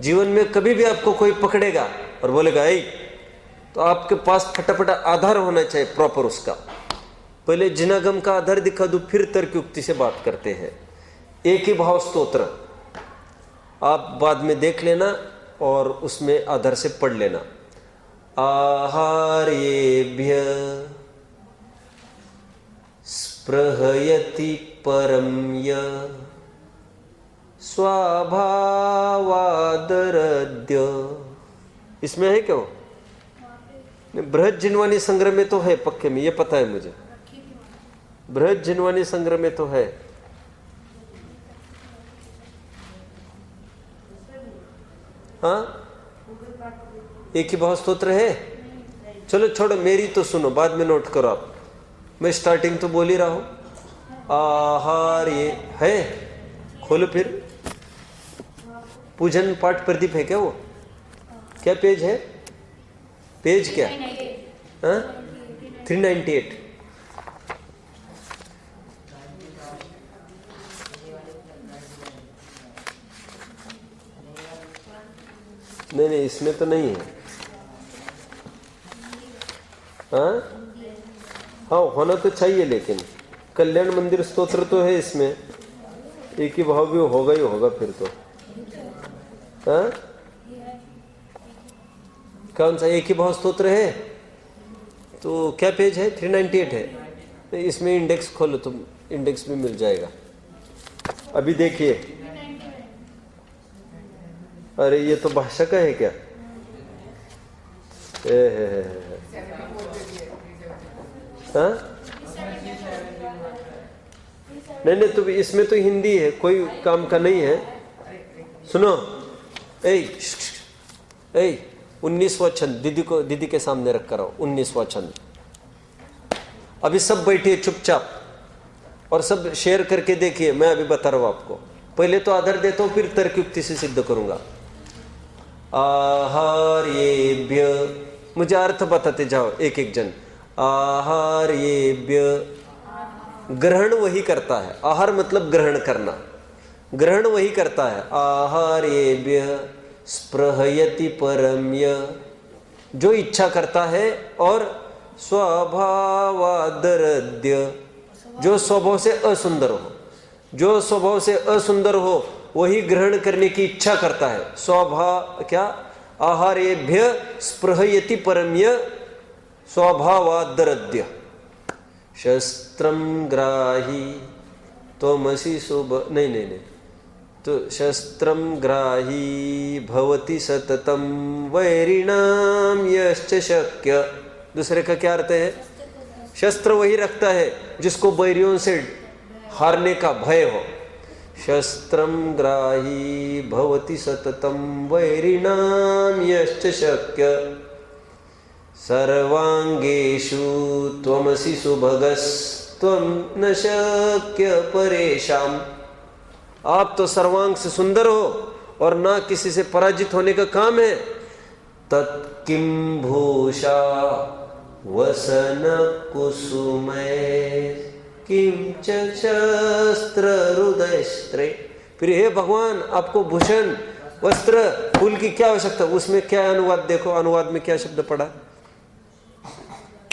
जीवन में कभी भी आपको कोई पकड़ेगा और बोलेगा ऐ, तो आपके पास फटाफट आधार होना चाहिए प्रॉपर उसका। पहले जिनागम का आधार दिखा दो, फिर तर्कयुक्ति से बात करते हैं। एक ही भाव स्तोत्र आप बाद में देख लेना और उसमें आधार से पढ़ लेना। आहारेभ्य स्पृहयति परम य स्वाभावादरद्य। इसमें है क्यों? बृहद जिनवानी संग्रह में तो है पक्के में, ये पता है मुझे, बृहद जिनवानी संग्रह में तो है। हाँ, एक ही भाव स्तोत्र है। चलो छोड़ो, मेरी तो सुनो, बाद में नोट करो आप। मैं स्टार्टिंग तो बोल ही रहा हूं। आहार ये है, खोलो फिर। पूजन पाठ प्रदीप है क्या? वो क्या पेज है? पेज क्या? 398। नहीं, इसमें तो नहीं है। हाँ, होना तो चाहिए, लेकिन कल्याण मंदिर स्तोत्र तो है इसमें, एक ही भाव भी होगा ही होगा फिर तो। हाँ? कौन सा एक ही भाव स्तोत्र है? तो क्या पेज है? 398 है। तो इसमें इंडेक्स खोलो, तुम इंडेक्स में मिल जाएगा। अभी देखिए, अरे ये तो भाषा का है क्या? हाँ? नहीं, तो इसमें तो हिंदी है, कोई काम का नहीं है। सुनो, 19वां छंद दीदी के सामने रख कर आओ। 19वां छंद। अभी सब बैठिए चुपचाप और सब शेयर करके देखिए। मैं अभी बता रहा हूं आपको। पहले तो आधार देता हूं, फिर तर्कयुक्ति से सिद्ध करूंगा। आहार्येभ्य, मुझे अर्थ बताते जाओ एक एक जन। आहार्येभ्य, ग्रहण वही करता है। आहार मतलब ग्रहण करना, ग्रहण वही करता है। आहार्येभ्य स्पृहयति परम्य, जो इच्छा करता है, और स्वभावादरद्य, जो स्वभाव से असुंदर हो, जो स्वभाव से असुंदर हो वही ग्रहण करने की इच्छा करता है। स्वभाव क्या? आहारेभ्य स्पृहयति परम्य स्वभावादरद्य। शस्त्रम ग्राही त्वमसि शुभ, नहीं, तो शस्त्रम ग्राही भवति सततम वैरिणाम यश्च शक्य। दूसरे का क्या अर्थ है? शस्त्र वही रखता है जिसको बैरियों से हारने का भय हो। शस्त्रम ग्राही भवति सततम वैरिणाम यश्च शक्य। सर्वांगेषु त्वमसि सुभगस्त्वं न शक्य परेशान। आप तो सर्वांग से सुंदर हो और ना किसी से पराजित होने का काम है। तत्किं भूषा वसन कुसुमैः किं च शस्त्र हृदयस्त्रे। फिर हे भगवान, आपको भूषण वस्त्र फूल की क्या आवश्यकता? उसमें क्या अनुवाद देखो, अनुवाद में क्या शब्द पड़ा?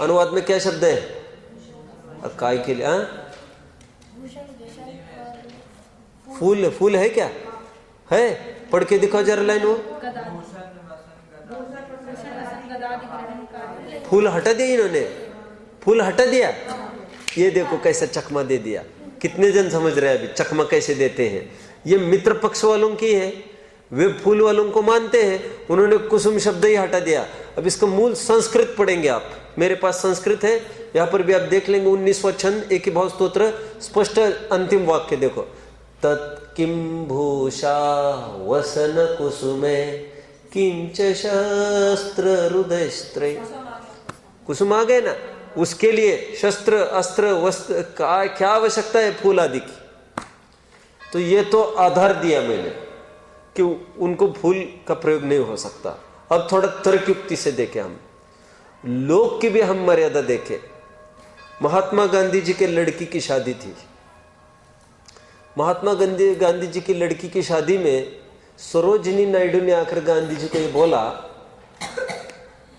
अनुवाद में क्या शब्द है? काय के लिए? फूल, फूल है क्या? है? पढ़ के दिखाओ जरा लाइन वो। फूल हटा दिया इन्होंने, फूल हटा दिया। ये देखो कैसा चकमा दे दिया। कितने जन समझ रहे हैं अभी चकमा कैसे देते हैं? ये मित्र पक्ष वालों की है, वे फूल वालों को मानते हैं, उन्होंने कुसुम शब्द ही हटा दिया। अब इसका मूल संस्कृत पढ़ेंगे आप, मेरे पास संस्कृत है, यहाँ पर भी आप देख लेंगे। 19वां छंद एक ही भाव स्तोत्र, स्पष्ट अंतिम वाक्य देखो। तत्किं भूषा वसन कुसुमे किंच शस्त्र हृदयस्त्रे। कुसुम आ गए ना, उसके लिए शस्त्र अस्त्र वस्त्र का क्या आवश्यकता है? फूल आदि की। तो ये तो आधार दिया मैंने कि उनको फूल का प्रयोग नहीं हो सकता। अब थोड़ा तर्कयुक्ति से देखें, हम लोग की भी हम मर्यादा देखें। महात्मा गांधी जी के लड़की की शादी थी। महात्मा गांधी जी की लड़की की शादी में सरोजिनी नायडू ने आकर गांधी जी को ये बोला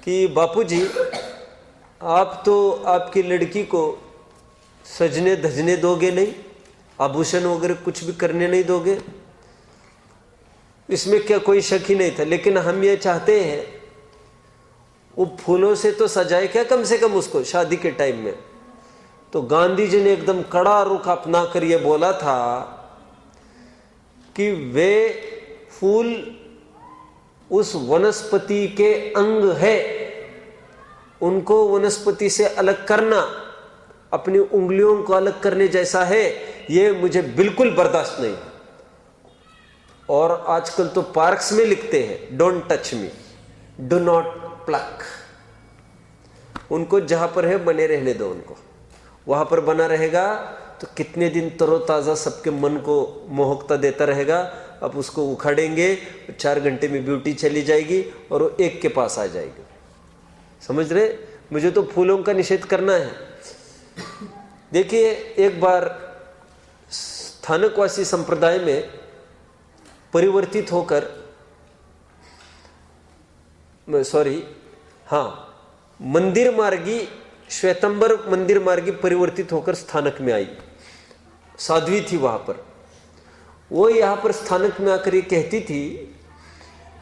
कि बापूजी, आप तो आपकी लड़की को सजने धजने दोगे नहीं, आभूषण वगैरह कुछ भी करने नहीं दोगे, इसमें क्या कोई शक ही नहीं था। लेकिन हम ये चाहते हैं वो फूलों से तो सजाए क्या कम से कम उसको शादी के टाइम में। तो गांधी जी ने एकदम कड़ा रुख अपना कर ये बोला था कि वे फूल उस वनस्पति के अंग है, उनको वनस्पति से अलग करना अपनी उंगलियों को अलग करने जैसा है, ये मुझे बिल्कुल बर्दाश्त नहीं। और आजकल तो पार्क्स में लिखते हैं don't touch me, do not plug. उनको जहां पर है बने रहने दो, उनको वहां पर बना रहेगा तो कितने दिन तरोताजा सबके मन को मोहकता देता रहेगा। अब उसको उखाड़ेंगे, 4 घंटे में ब्यूटी चली जाएगी और वो एक के पास आ जाएगी। समझ रहे? मुझे तो फूलों का निषेध करना है। देखिए, एक बार स्थानकवासी संप्रदाय में परिवर्तित होकर, मंदिर मार्गी, श्वेतंबर मंदिर मार्गी परिवर्तित होकर स्थानक में आई। साध्वी थी वहां पर। वो यहाँ पर स्थानक में आकर ये कहती थी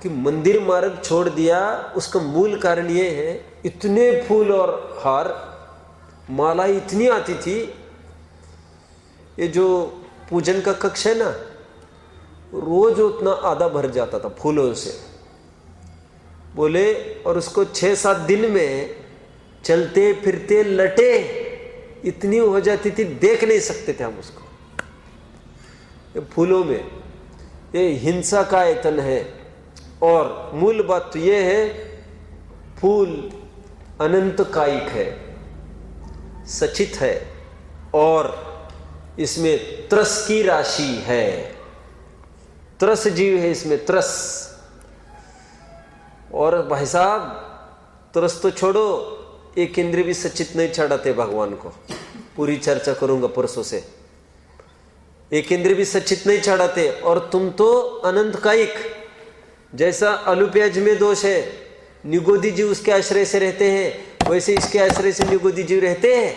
कि मंदिर मार्ग छोड़ दिया, उसका मूल कारण ये है इतने फूल और हार माला इतनी आती थी। ये जो पूजन का कक्ष है ना, रोज उतना आधा भर जाता था फूलों से, बोले। और उसको 6-7 दिन में चलते फिरते लटे इतनी हो जाती थी, देख नहीं सकते थे हम उसको। ये फूलों में ये हिंसा का आयतन है। और मूल बात तो ये है, फूल अनंत कायिक है, सचित है, और इसमें त्रस की राशि है। त्रस जीव है इसमें, त्रस। और भाई साहब, त्रस तो छोड़ो, एक इंद्रिय भी सचित नहीं चढ़ाते भगवान को। पूरी चर्चा करूंगा परसों से। एक इंद्रिय भी सचित नहीं चढ़ाते, और तुम तो अनंत कायिक। जैसा आलू प्याज में दोष है, निगोदी जीव उसके आश्रय से रहते हैं, वैसे इसके आश्रय से निगोदी जीव रहते हैं,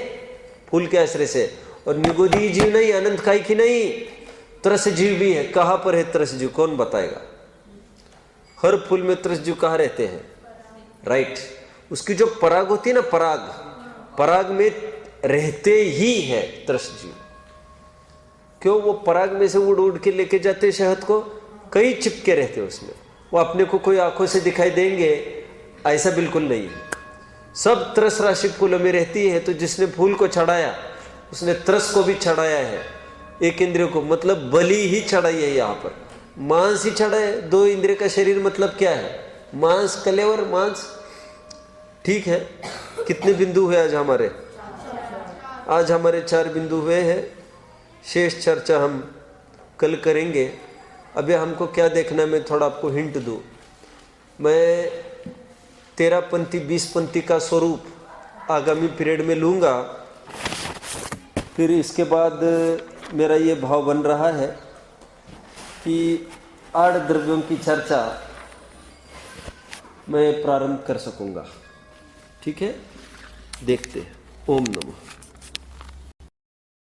फूल के आश्रय से। और निगोदी जीव नहीं, अनंत कायिक ही नहीं, त्रस जीव भी है। कहां पर है त्रस जीव, कौन बताएगा? हर फूल में त्रस जीव कहां रहते हैं? राइट। उसकी जो पराग होती है ना, पराग में रहते ही है त्रस जीव। क्यों? वो पराग में से उड़ उड़ के लेके जाते शहद को, कई चिपके रहते उसमें। वो अपने को कोई आंखों से दिखाई देंगे ऐसा बिल्कुल नहीं है। सब त्रस राशि फूलों में रहती है। तो जिसने फूल को चढ़ाया उसने त्रस को भी चढ़ाया है, एक इंद्रिय को, मतलब बलि ही चढ़ाई है। यहाँ पर मांस ही चढ़ाए। 2 इंद्रिय का शरीर मतलब क्या है? मांस, कलेवर, मांस। ठीक है, कितने बिंदु हुए आज हमारे? आज हमारे 4 बिंदु हुए हैं। शेष चर्चा हम कल करेंगे। अभी हमको क्या देखना, मैं थोड़ा आपको हिंट दूं। मैं 13 पंक्ति 20 पंक्ति का स्वरूप आगामी पीरियड में लूँगा। फिर इसके बाद मेरा ये भाव बन रहा है कि 8 द्रव्यों की चर्चा मैं प्रारंभ कर सकूँगा। ठीक है, देखते हैं। ओम नमः।